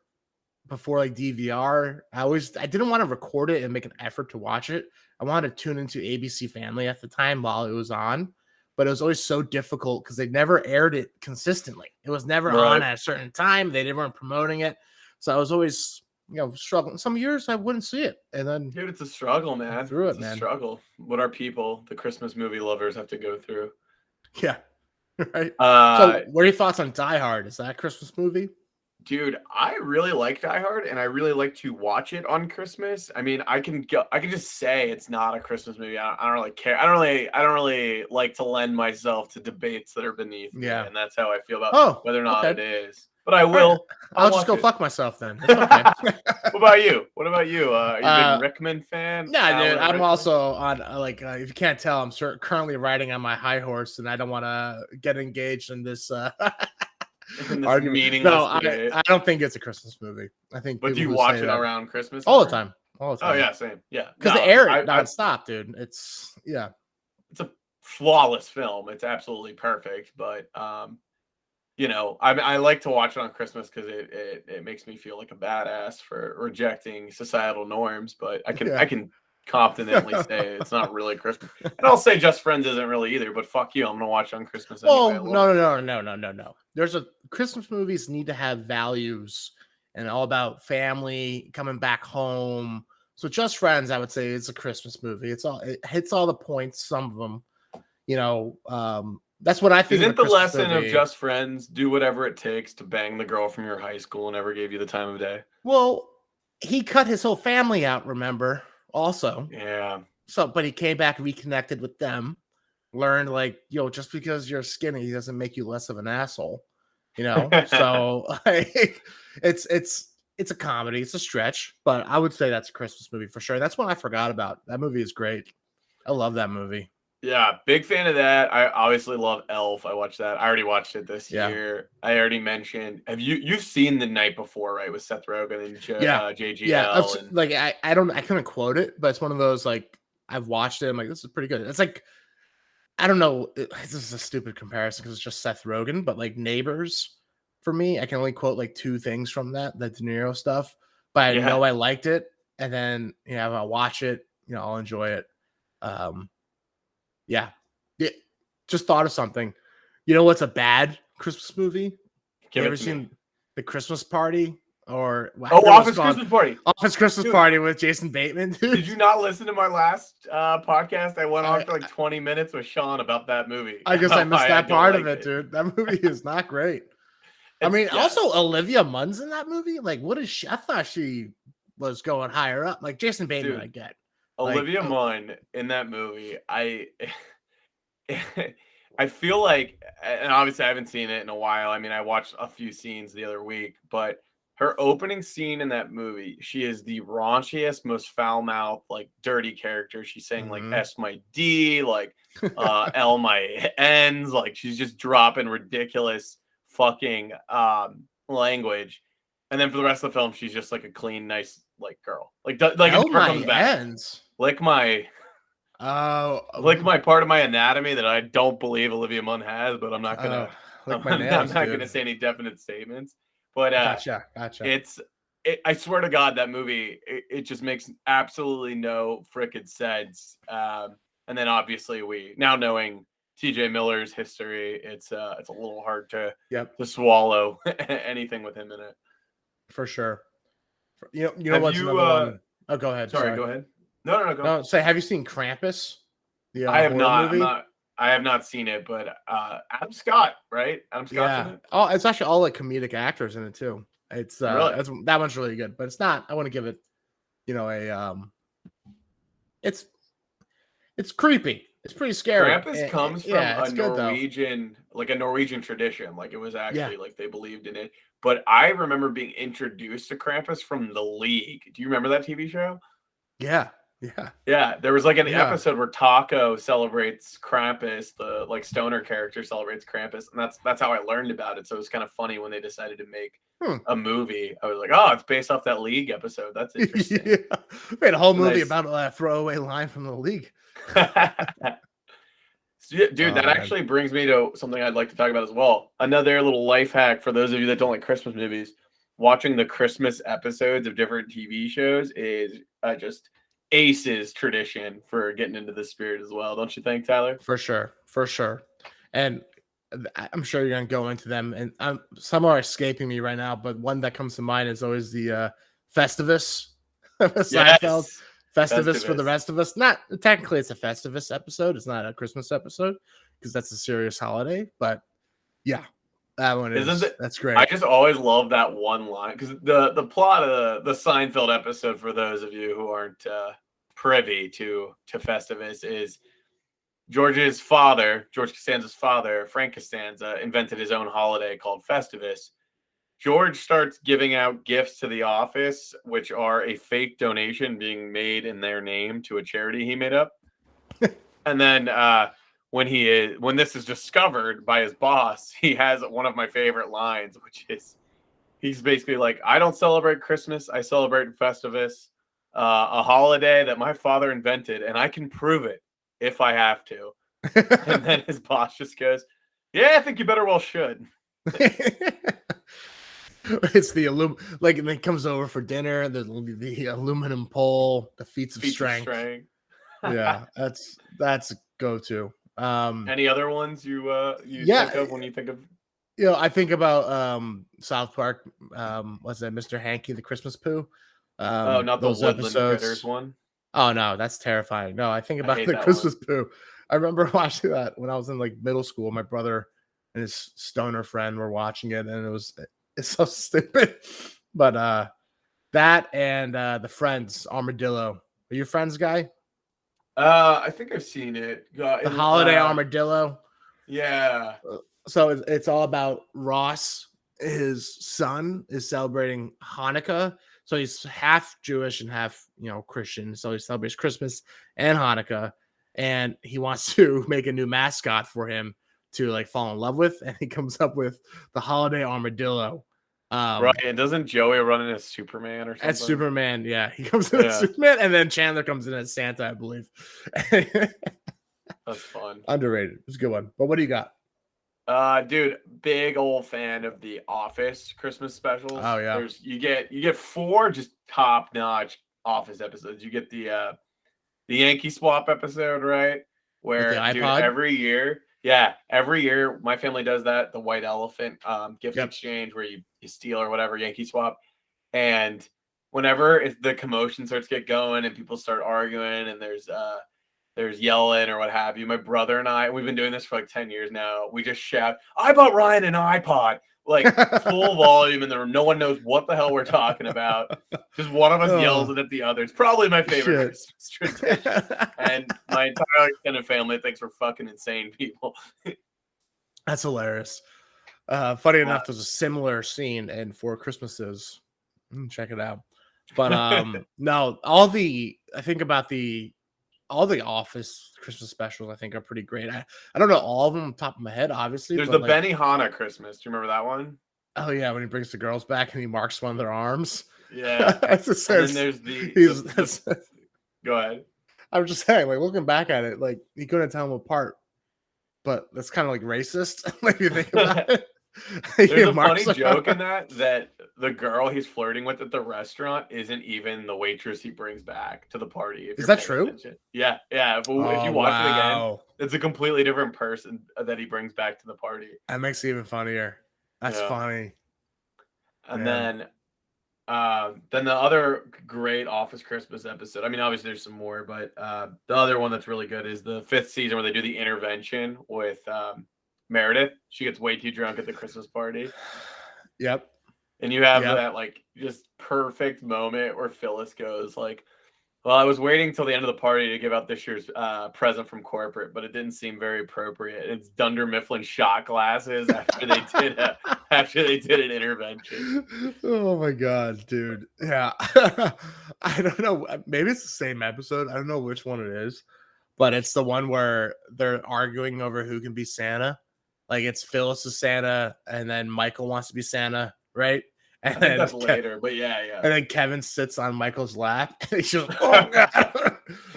before like DVR. I didn't want to record it and make an effort to watch it. I wanted to tune into ABC Family at the time while it was on, but it was always so difficult because they never aired it consistently. It was never on at a certain time. They weren't promoting it. So I was always struggling. Some years I wouldn't see it, and then Dude, it's a struggle, man. through It's it, a man. struggle. What our people, the Christmas movie lovers, have to go through. Yeah, right. So, Uh, what are your thoughts on Die Hard? Is that a Christmas movie? Dude, I really like Die Hard, and I really like to watch it on Christmas. I mean, I can just say it's not a Christmas movie. I don't really care. I don't really like to lend myself to debates that are beneath me, Yeah. and that's how I feel about Oh, whether or not okay. it is. But I All right. will. I'll just watch go it. fuck myself then. It's okay. What about you? What about you? Are you a big Rickman fan? Yeah, dude. Alan I'm Rickman? also on if you can't tell, I'm currently riding on my high horse, and I don't want to get engaged in this In this argument. meaningless No, debate. I don't think it's a Christmas movie. I think But do people you who watch say it that around Christmas? all the ever? time, all the Oh time. yeah, same. Yeah, Because no, they air it I nonstop, dude. It's it's a flawless film. It's absolutely perfect. But I like to watch it on Christmas because it makes me feel like a badass for rejecting societal norms. But I can confidently say it's not really Christmas. And I'll say Just Friends isn't really either. But fuck you, I'm gonna watch it on Christmas anyway. No. There's Christmas movies need to have values and all about family coming back home. So Just Friends, I would say, it's a Christmas movie. It hits all the points. Some of them, that's what I think. Isn't of a the Christmas lesson movie. of Just Friends do whatever it takes to bang the girl from your high school and never gave you the time of day? Well, he cut his whole family out. Remember, also. Yeah. So, but he came back, reconnected with them, learned just because you're skinny doesn't make you less of an asshole, So it's a comedy, it's a stretch, but I would say that's a Christmas movie for sure. That's one I forgot about. That movie is great. I love that movie. Yeah, big fan of that. I obviously love Elf. I watched that. I already watched it this year. I already mentioned. Have you've seen The Night Before, right? With Seth Rogen and JGL. Yeah, I couldn't quote it, but it's one of those I've watched it. I'm like, this is pretty good. It's I don't know. This is a stupid comparison because it's just Seth Rogen, but Neighbors, for me, I can only quote two things from the De Niro stuff. But I know I liked it, and then if I watch it, I'll enjoy it. Yeah. Just thought of something. You know what's a bad Christmas movie? You ever seen The Christmas Party? Or Office Christmas Party. Office Christmas Party with Jason Bateman. Dude. Did you not listen to my last podcast? I went on for 20 minutes with Sean about that movie. I guess I missed that part of it, dude. That movie is not great. Also Olivia Munn's in that movie. What is she? I thought she was going higher up. Jason Bateman, dude, I get. Olivia Munn in that movie, I feel like, and obviously I haven't seen it in a while. I mean, I watched a few scenes the other week, but her opening scene in that movie, she is the raunchiest, most foul-mouthed, dirty character. She's saying S my D, L my N's, she's just dropping ridiculous fucking language. And then for the rest of the film, she's just a clean, nice girl. L my N's. Lick my part of my anatomy that I don't believe Olivia Munn has, but I'm not gonna. I'm not gonna say any definite statements. But gotcha. I swear to God, that movie it just makes absolutely no frickin' sense. And then obviously now knowing TJ Miller's history, it's a little hard to swallow anything with him in it. For sure. You know what's another one? Oh, go ahead. Sorry, go ahead. No, go. No, say, have you seen Krampus? I have not. I have not seen it, but Adam Scott, right? Adam Scott's in it. Oh, it's actually all comedic actors in it too. It's really? that one's really good, but it's not. I want to give it, it's creepy. It's pretty scary. Krampus comes from a Norwegian tradition. It was actually they believed in it. But I remember being introduced to Krampus from The League. Do you remember that TV show? Yeah. There was an episode where Taco celebrates Krampus, the stoner character celebrates Krampus, and that's how I learned about it. So it was kind of funny when they decided to make a movie. I was like, oh, it's based off that League episode. That's interesting. We made a whole movie about a throwaway line from The League. Dude, that actually brings me to something I'd like to talk about as well. Another little life hack for those of you that don't like Christmas movies. Watching the Christmas episodes of different TV shows is just Ace's tradition for getting into the spirit as well. Don't you think, Tyler? For sure. And I'm sure you're going to go into them. And some are escaping me right now, but one that comes to mind is always the Festivus. Seinfeld. Yes. Festivus for the rest of us. Not technically, it's a Festivus episode. It's not a Christmas episode because that's a serious holiday. But yeah, that one that's great. I just always love that one line because the plot of the Seinfeld episode, for those of you who aren't privy to Festivus, is George Costanza's father, Frank Costanza, invented his own holiday called Festivus. George starts giving out gifts to the office, which are a fake donation being made in their name to a charity he made up. And then when this is discovered by his boss, he has one of my favorite lines, which is he's basically like, "I don't celebrate Christmas. I celebrate Festivus, a holiday that my father invented, and I can prove it if I have to." And then his boss just goes, "Yeah, I think you better well should." It's the like, and then comes over for dinner. The aluminum pole, the feats of strength. Yeah, that's a go-to. Any other ones you think of when you think of? I think about South Park. What's that, Mr. Hanky, the Christmas poo? Not those the Woodland Critters one. Oh no, that's terrifying. No, I think about the Christmas poo. I remember watching that when I was in like middle school. My brother and his stoner friend were watching it, and it's so stupid. But that and the Friends Armadillo. Are you a Friends guy? I think I've seen it. The Holiday Armadillo. Yeah. So it's all about Ross. His son is celebrating Hanukkah. So he's half Jewish and half, Christian. So he celebrates Christmas and Hanukkah. And he wants to make a new mascot for him to like fall in love with. And he comes up with the Holiday Armadillo. Right. And doesn't Joey run in as Superman or something? As Superman, yeah. He comes in as Superman, and then Chandler comes in as Santa, I believe. That's fun. Underrated. It's a good one. But what do you got? Dude, big old fan of the Office Christmas specials. Oh yeah. You get 4 just top-notch Office episodes. You get the Yankee Swap episode, right? Where every year my family does that, the white elephant gift exchange where you steal or whatever, Yankee Swap. And whenever the commotion starts to get going and people start arguing and there's yelling or what have you, my brother and I, we've been doing this for like 10 years now. We just shout, "I bought Ryan an iPod," like full volume, and no one knows what the hell we're talking about. Just one of us yells it at the other. It's probably my favorite Christmas tradition. And my entire extended family thinks we're fucking insane people. That's hilarious. Funny enough, there's a similar scene in Four Christmases. Check it out. But no, all the Office Christmas specials I think are pretty great. I don't know all of them on top of my head, obviously. There's the Benihana Christmas. Do you remember that one? Oh yeah, when he brings the girls back and he marks one of their arms. Yeah. And then there's go ahead. I'm just saying, like, looking back at it, like, he couldn't tell them apart. But that's kind of like racist, like you think about it. There's a funny joke in that the girl he's flirting with at the restaurant isn't even the waitress he brings back to the party. Is that true? Attention. Yeah. If you watch it again, it's a completely different person that he brings back to the party. That makes it even funnier. That's funny. And then the other great Office Christmas episode, I mean, obviously there's some more, but the other one that's really good is the 5th season where they do the intervention with Meredith. She gets way too drunk at the Christmas party. Yep. And you have that like just perfect moment where Phyllis goes like, "Well, I was waiting till the end of the party to give out this year's present from corporate, but it didn't seem very appropriate." It's Dunder Mifflin shot glasses after they did an intervention. Oh my god, dude. Yeah. I don't know. Maybe it's the same episode. I don't know which one it is, but it's the one where they're arguing over who can be Santa. Like it's Phyllis is Santa, and then Michael wants to be Santa, right? And I think that's later, but yeah. And then Kevin sits on Michael's lap, and he's just, "Oh god!"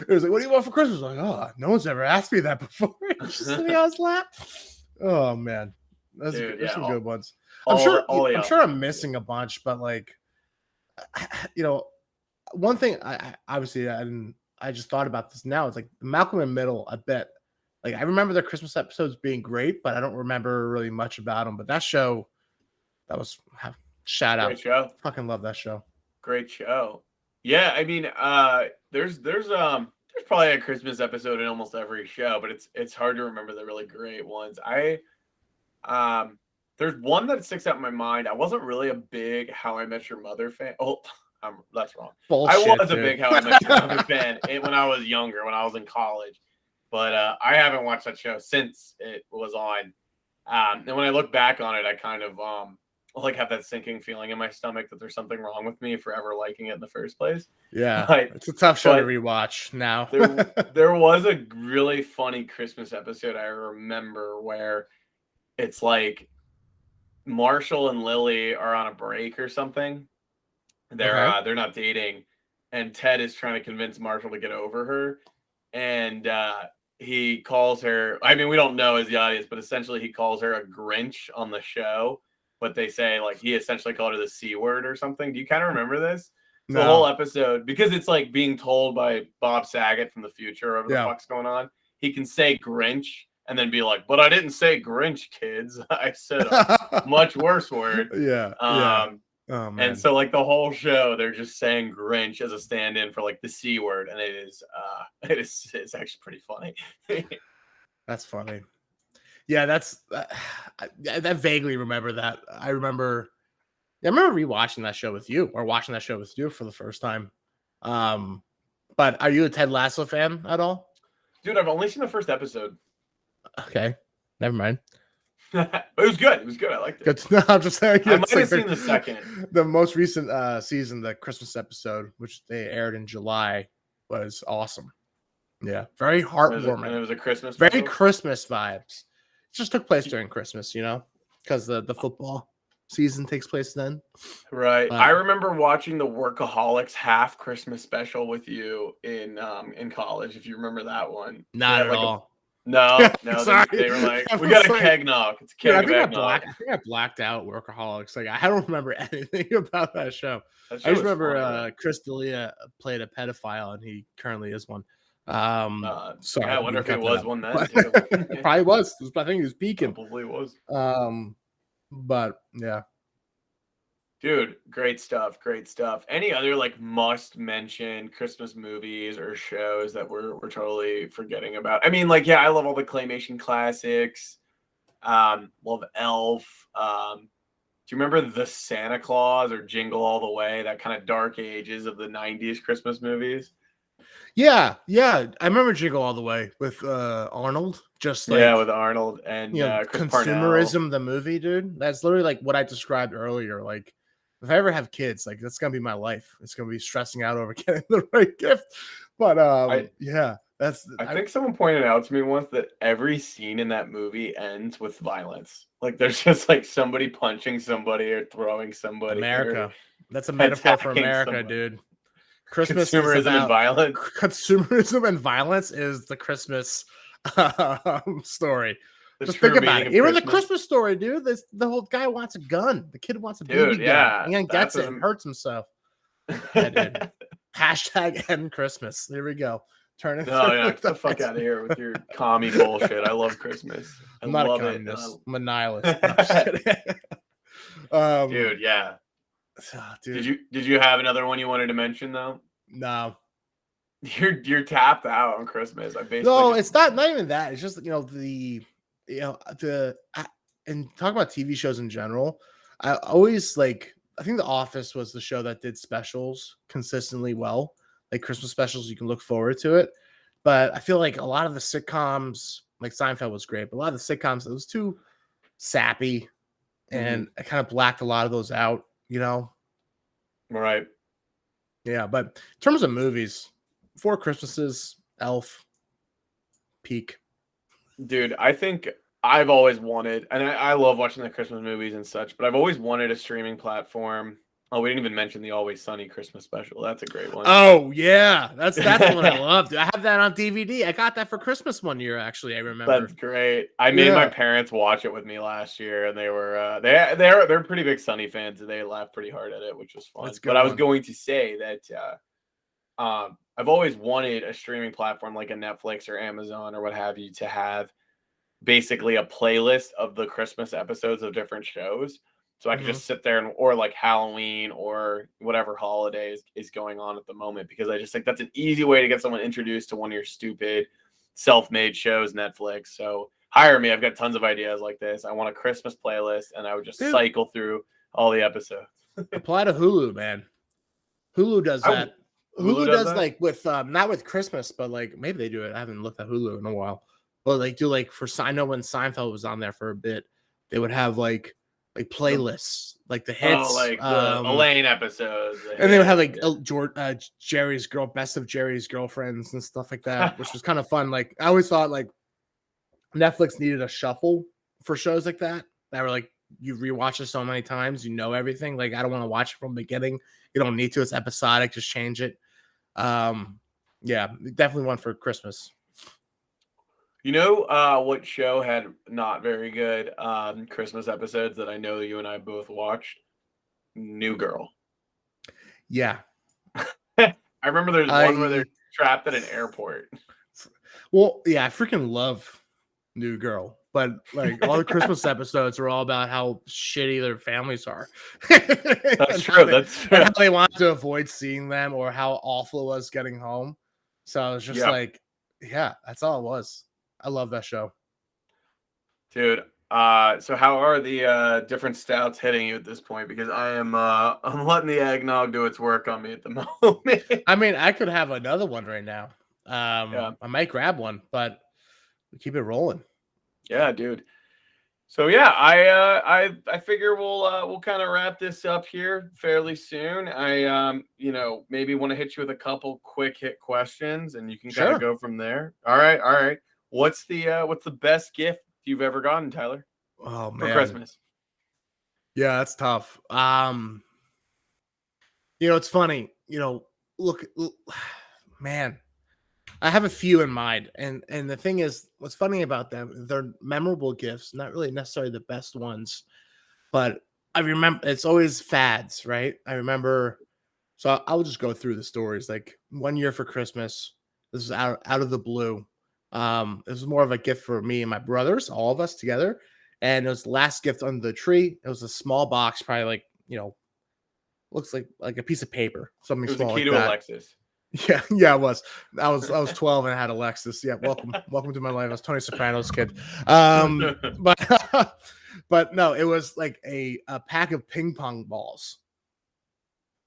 It was like, "What do you want for Christmas?" I'm like, "Oh, no one's ever asked me that before." Just sitting on his lap. Oh man, there's some good ones. I'm sure I'm missing a bunch, but like, one thing I obviously I just thought about this now. It's like Malcolm in the Middle. I bet. Like I remember the Christmas episodes being great, but I don't remember really much about them. But that show, that was shout out. Great show. Fucking love that show. Great show. Yeah, I mean, there's probably a Christmas episode in almost every show, but it's hard to remember the really great ones. Um there's one that sticks out in my mind. I wasn't really a big How I Met Your Mother fan. Oh, that's wrong. I Bullshit, was a dude. big How I Met Your Mother fan when I was younger, when I was in college. But I haven't watched that show since it was on. And when I look back on it, I kind of like have that sinking feeling in my stomach that there's something wrong with me for ever liking it in the first place. Yeah, But it's a tough show to rewatch now. there was a really funny Christmas episode I remember where it's like Marshall and Lily are on a break or something. They're not dating, and Ted is trying to convince Marshall to get over her, and he calls her. I mean, we don't know as the audience, but essentially he calls her a Grinch on the show. But they say like he essentially called her the C word or something. Do you kind of remember this? No. The whole episode, because it's like being told by Bob Saget from the future, whatever the fuck's going on. He can say Grinch and then be like, "But I didn't say Grinch, kids. I said a much worse word." Yeah. Oh, man. And so like the whole show, they're just saying Grinch as a stand-in for like the C word, and it's actually pretty funny. That's funny. Yeah, I vaguely remember that. I remember rewatching that show with you, or watching that show with you for the first time. But are you a Ted Lasso fan at all? Dude, I've only seen the first episode. Okay, never mind. It was good. It was good. I liked it. Good to know. I'm just saying. I might have seen the second. The most recent season, the Christmas episode, which they aired in July, was awesome. Yeah, very heartwarming. And it was a Christmas. Very Christmas vibes. It just took place during Christmas, because the football season takes place then. Right. I remember watching the Workaholics half Christmas special with you in college. If you remember that one. Not at all. No. They were like, "We got a keg knock. It's a keg of eggnog." I think I blacked out Workaholics. Like I don't remember anything about that show. I just remember Chris D'Elia played a pedophile, and he currently is one. Sorry, I wonder if he was one then. Probably was. I think he was peaking. Probably was. But yeah. Dude, great stuff. Any other like must mention Christmas movies or shows that we're totally forgetting about? I mean, like, I love all the claymation classics. Love Elf. Do you remember the Santa Claus or Jingle All the Way? That kind of dark ages of the 90s Christmas movies. Yeah. I remember Jingle All the Way with Arnold. Just like with Arnold and Chris consumerism, Parnell. The movie, dude. That's literally like what I described earlier. Like, if I ever have kids, like that's gonna be my life. It's gonna be stressing out over getting the right gift. But I think someone pointed out to me once that every scene in that movie ends with violence. Like there's just like somebody punching somebody or throwing somebody. America. That's a metaphor for America, dude. Christmas consumerism and violence. Consumerism and violence is the Christmas story. Just think about it. Even the Christmas story, dude. The whole guy wants a gun. The kid wants a baby gun. And gets it and hurts himself. Yeah, dude. Hashtag end Christmas. There we go. Turn it. Get the fuck out of here with your commie bullshit. I love Christmas. I'm not a communist. I'm a nihilist. No, I'm just kidding. Dude, yeah. Dude. Did you have another one you wanted to mention though? No. You're tapped out on Christmas. It's not even that. It's just and talk about TV shows in general. I always I think The Office was the show that did specials consistently well, like Christmas specials. You can look forward to it, but I feel like a lot of the sitcoms, like Seinfeld was great, but a lot of the sitcoms, it was too sappy, and I kind of blacked a lot of those out. Right. Yeah, but in terms of movies, Four Christmases, Elf, peak. Dude, I think I've always wanted, and I love watching the Christmas movies and such, but I've always wanted a streaming platform. Oh, we didn't even mention the Always Sunny Christmas special. That's a great one. Oh, yeah. That's the one I loved. I have that on DVD. I got that for Christmas one year, actually. I remember. That's great. I made my parents watch it with me last year, and they were they're pretty big Sunny fans. They laughed pretty hard at it, which was fun. But I was going to say that I've always wanted a streaming platform like a Netflix or Amazon or what have you to have basically a playlist of the Christmas episodes of different shows. So I could just sit there or like Halloween or whatever holiday is going on at the moment, because I just think that's an easy way to get someone introduced to one of your stupid self-made shows, Netflix. So hire me. I've got tons of ideas like this. I want a Christmas playlist, and I would just cycle through all the episodes. Apply to Hulu, man. Hulu does that. Hulu does that? Like with not with Christmas, but like maybe they do it. I haven't looked at Hulu in a while. But like do like for I know when Seinfeld was on there for a bit, they would have like playlists, like the hits, like the Elaine episodes, and they would have like Jerry's best of Jerry's girlfriends and stuff like that, which was kind of fun. Like I always thought like Netflix needed a shuffle for shows like that were like you rewatch it so many times, you know everything. Like I don't want to watch it from the beginning. You don't need to. It's episodic. Just change it. Yeah, definitely one for Christmas. You know what show had not very good Christmas episodes that I know you and I both watched? New Girl. Yeah. I remember there's one where they're trapped at an airport. Well, yeah, I freaking love New Girl. But like all the Christmas episodes are all about how shitty their families are. That's true. That's true. And how they want to avoid seeing them or how awful it was getting home. So I was just like, yeah, that's all it was. I love that show. Dude, so how are the different stouts hitting you at this point? Because I'm letting the eggnog do its work on me at the moment. I mean, I could have another one right now. I might grab one, but we keep it rolling. Yeah, dude. So yeah, I figure we'll kind of wrap this up here fairly soon. I maybe want to hit you with a couple quick hit questions, and you can kind of go from there. All right. What's the best gift you've ever gotten, Tyler? Oh man, for Christmas. Yeah, that's tough. It's funny. Look, man, I have a few in mind, and the thing is, what's funny about them? They're memorable gifts, not really necessarily the best ones, but I remember it's always fads, right? I remember, so I'll just go through the stories. Like one year for Christmas, this is out of the blue. It was more of a gift for me and my brothers, all of us together, and it was the last gift under the tree. It was a small box, probably like looks like a piece of paper, something small. It was a key to Alexis. Yeah, it was. I was 12 and I had Alexis. Yeah, welcome to my life. I was Tony Soprano's kid. But no, it was like a pack of ping pong balls.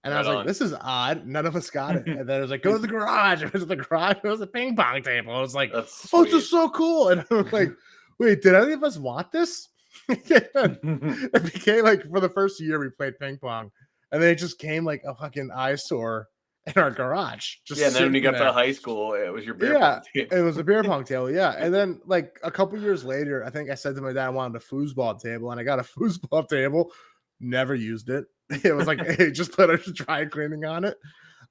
And I was like, this is odd. None of us got it. And then it was like, go to the garage. It was the garage. It was a ping pong table. I was like, oh, this is so cool. And I was like, wait, did any of us want this? It became like for the first year we played ping pong. And then it just came like a fucking eyesore in our garage. And then when you got to high school, it was your beer pong table. It was a beer pong table, yeah. And then like a couple years later, I think I said to my dad I wanted a foosball table, and I got a foosball table. Never used it. It was like, hey, just put a dry cleaning on it.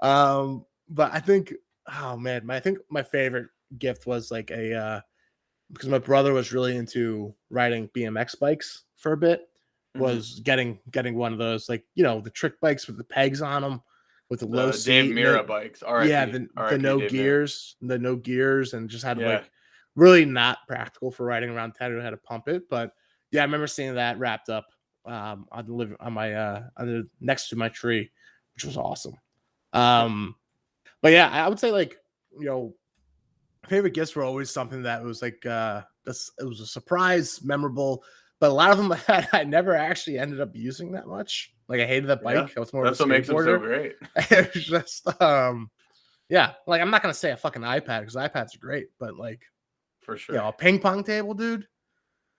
But I think, oh man, I think my favorite gift was like because my brother was really into riding BMX bikes for a bit. Was getting one of those, like the trick bikes with the pegs on them, with the low seat. Dave Mira bikes. The no gears, and just had like really not practical for riding around town. I had to pump it, but yeah, I remember seeing that wrapped up on the next to my tree, which was awesome. But yeah, I would say like favorite gifts were always something that was like it was a surprise, memorable. But a lot of them I never actually ended up using that much. Like I hated that bike. Yeah, I was more that's what makes them so great. It was just like I'm not gonna say a fucking iPad because iPads are great, but like for sure. A ping pong table, dude.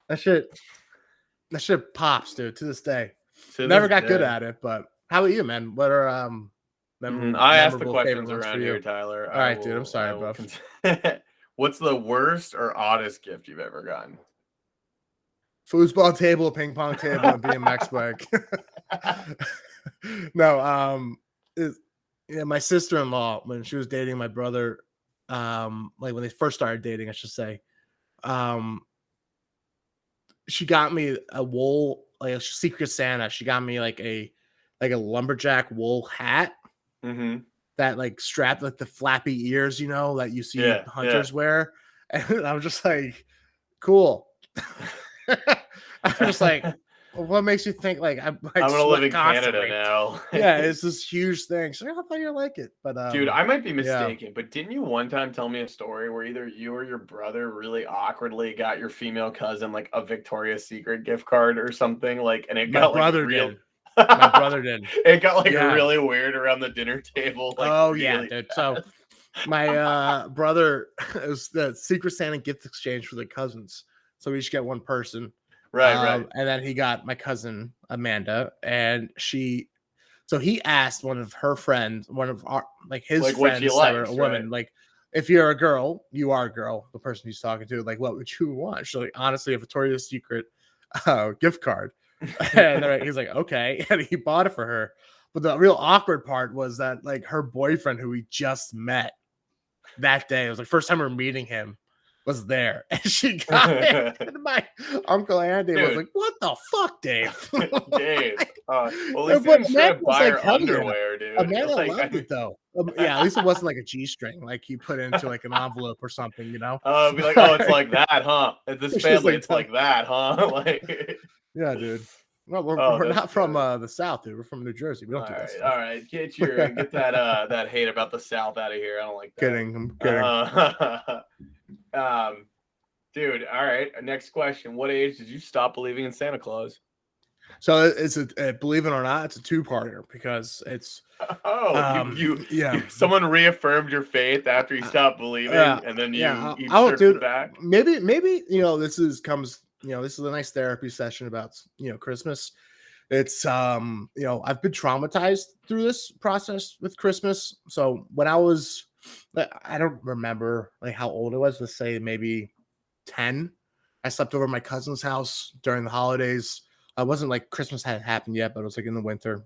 That shit pops, dude, to this day. Never got good at it, but how about you, man? What are I asked the questions around here, Tyler. All right, dude. I'm sorry, bro. What's the worst or oddest gift you've ever gotten? Foosball table, ping pong table, and BMX bike. No, my sister-in-law, when she was dating my brother, like when they first started dating, I should say, she got me a wool, like a Secret Santa. She got me like a lumberjack wool hat that like strapped like the flappy ears, that you see hunters wear. And I was just like, cool. I was just like, what makes you think like I'm like gonna live sweat in Canada constantly? now. Yeah, it's this huge thing. So I thought you like it, but Dude, I might be yeah. mistaken, but didn't you one time tell me a story where either you or your brother really awkwardly got your female cousin like a Victoria's Secret gift card or something? Like, and it My got like brother real. did. My brother did. It got like Yeah. really weird around the dinner table, like Oh yeah, really dude. So fast. my brother it was the Secret Santa gift exchange for the cousins. So we each get one person. Right. And then he got my cousin Amanda, and so he asked one of her friends, one of our like his Like what she friends that were a likes, right? woman, like if you're a girl, you are a girl, the person he's talking to, like what would you want? She's like, honestly, a Victoria's Secret gift card. And he's like, okay, and he bought it for her. But the real awkward part was that like her boyfriend, who we just met that day, it was like first time we were meeting him, was there, and she got it. And my uncle Andy was Dude. like, "What the fuck, Dave?" Dave. Well, at Yeah, least you but didn't straight Amanda up was buy like, her "Hell yeah!" underwear, dude. Amanda Like, loved it though. Yeah, at least it wasn't like a G-string, like he put into like an envelope or something, you know. be like, oh, it's like that, huh? At this She's family, like, it's like that, huh? Like, yeah, dude. Well, oh, we're that's not from good. the South, dude. We're from New Jersey. We don't do that stuff. All right. Get that hate about the South out of here. I don't like that. Kidding, I'm kidding. Dude. All right. Next question. What age did you stop believing in Santa Claus? So it's a believe it or not, it's a two-parter because it's someone reaffirmed your faith after you stopped believing, and then you circled dude, back. Maybe this is a nice therapy session about Christmas. It's I've been traumatized through this process with Christmas. So when I don't remember like how old I was. Let's say maybe 10. I slept over at my cousin's house during the holidays. I wasn't like Christmas hadn't happened yet, but it was like in the winter.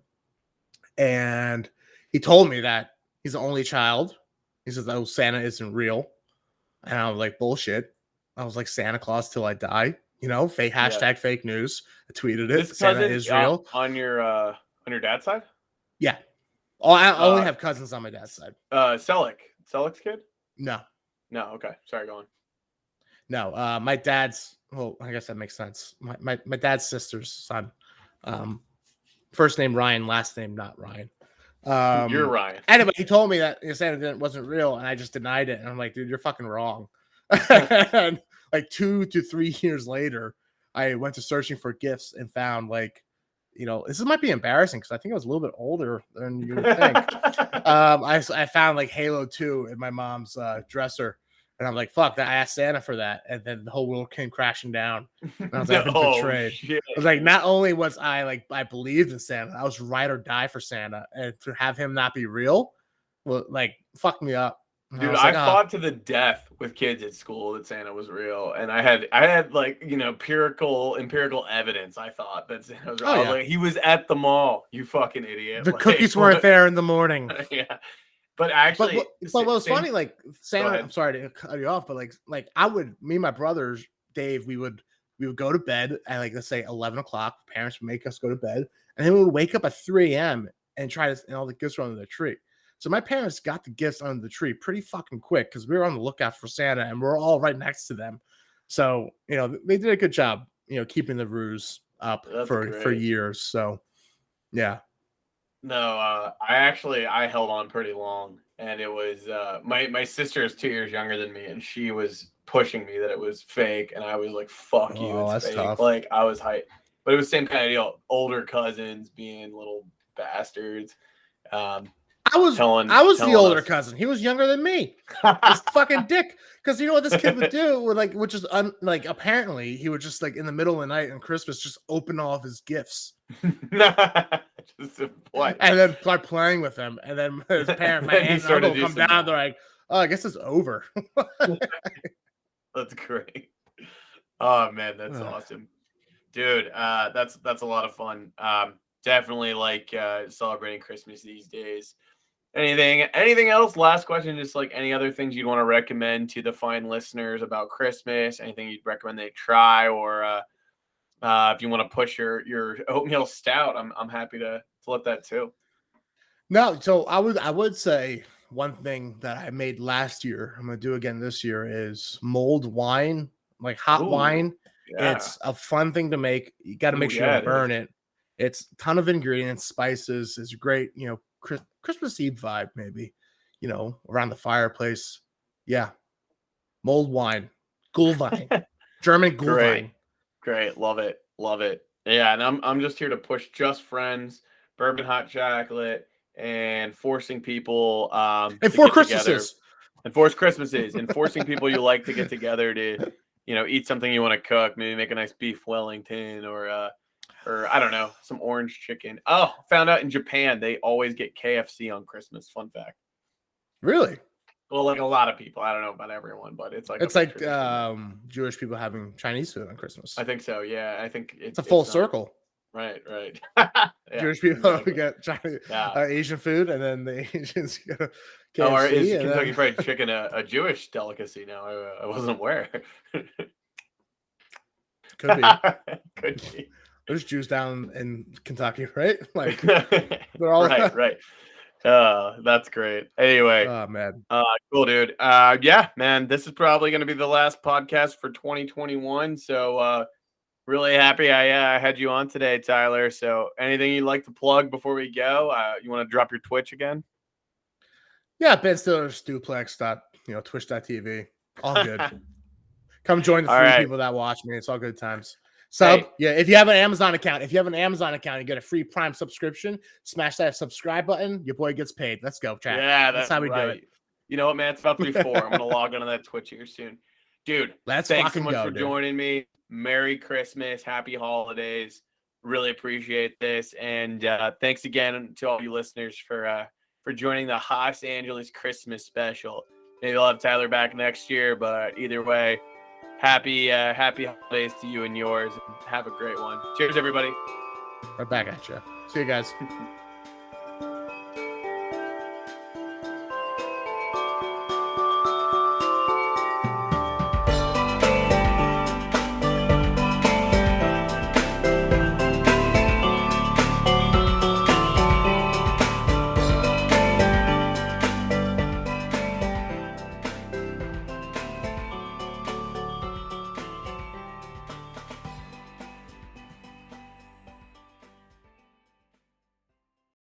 And he told me that he's the only child. He says, "Oh, Santa isn't real." And I was like, "Bullshit." I was like, "Santa Claus till I die." Fake hashtag fake news. I tweeted it. This Santa cousin is real. on your dad's side. Yeah. Oh, I only have cousins on my dad's side. Selik's kid? No. Okay. Sorry, go on. No. My dad's. Well, I guess that makes sense. My dad's sister's son. First name Ryan, last name not Ryan. You're Ryan. Anyway, he told me that Santa wasn't real, and I just denied it. And I'm like, dude, you're fucking wrong. And like 2 to 3 years later, I went to searching for gifts and found this might be embarrassing because I think I was a little bit older than you would think. I found like Halo 2 in my mom's dresser. And I'm like, fuck that. I asked Santa for that. And then the whole world came crashing down. And I was like, I've been betrayed. Shit. I was like, not only was I believed in Santa, I was ride or die for Santa. And to have him not be real, well, fuck me up. Dude, I fought to the death with kids at school that Santa was real. And I had empirical evidence. I thought that Santa was real. I was like, he was at the mall, you fucking idiot. The cookies weren't there in the morning. Yeah. But actually, but what was funny, like Santa, I'm sorry to cut you off, but me and my brothers, Dave, we would go to bed at let's say 11 o'clock. Parents would make us go to bed, and then we would wake up at 3 a.m. and and all the gifts were under the tree. So my parents got the gifts under the tree pretty fucking quick because we were on the lookout for Santa, and we're all right next to them. So they did a good job, keeping the ruse up for years. So yeah. No, I held on pretty long, and it was my sister is 2 years younger than me, and she was pushing me that it was fake, and I was like, "Fuck you, it's fake." Tough. Like I was hyped, but it was the same kind of deal. Older cousins being little bastards. I was the older cousin. He was younger than me. This fucking dick. Because you know what this kid would do? Which is apparently he would just in the middle of the night on Christmas just open all of his gifts. Just and then start playing with them. And then his parent, my aunt and uncle come down. They're like, "Oh, I guess it's over." That's great. Oh man, that's awesome, dude. That's a lot of fun. Definitely celebrating Christmas these days. Anything else? Last question, just any other things you'd want to recommend to the fine listeners about Christmas? Anything you'd recommend they try, or if you want to push your oatmeal stout, I'm happy to let that too. No, so I would say one thing that I made last year, I'm gonna do again this year, is mulled wine, hot wine Yeah. It's a fun thing to make. You got to make Ooh, sure you yeah, don't burn is. it. It's a ton of ingredients, spices. It's great, Christmas Eve vibe, maybe, around the fireplace. Yeah. Mulled wine, Gulwein, German Great. Gulwein. Great. Love it. Love it. Yeah, and I'm just here to push Just Friends, bourbon hot chocolate, and forcing people And to four get together Christmases. and force Christmases and forcing people you like to get together to, eat something you want to cook, maybe make a nice beef Wellington or I don't know, some orange chicken. Oh, found out in Japan they always get KFC on Christmas. Fun fact. Really? Well, like a lot of people. I don't know about everyone, but it's like a It's big like tradition there. Jewish people having Chinese food on Christmas. I think so. Yeah, I think It's a full it's not circle. right. Right. Yeah, Jewish people exactly. get Chinese, Yeah. Asian food, and then the Asians get Oh, or is KFC, and Kentucky then Fried Chicken a Jewish delicacy now? I wasn't aware. could be. Could be. There's Jews down in Kentucky, right? Like they're all Right. Right. That's great. Anyway, oh man. cool, dude. Yeah, man, this is probably going to be the last podcast for 2021. So, really happy I had you on today, Tyler. So, anything you'd like to plug before we go? You want to drop your Twitch again? Yeah, Ben Stiller's duplex twitch.tv. All good. Come join the All three right. people that watch me. It's all good times. Sub, Hey. yeah. If you have an Amazon account, you get a free Prime subscription. Smash that subscribe button. Your boy gets paid. Let's go, chat. Yeah, that's how we do it. You know what, man? It's about to be 4. I'm gonna log onto that Twitch here soon, dude. Let's thanks so fucking much go, for dude. joining me. Merry Christmas, Happy Holidays. Really appreciate this, and thanks again to all you listeners for joining the Los Angeles Christmas special. Maybe I'll have Tyler back next year, but either way, happy holidays to you and yours, and have a great one. Cheers, everybody. Right back at you. See you guys.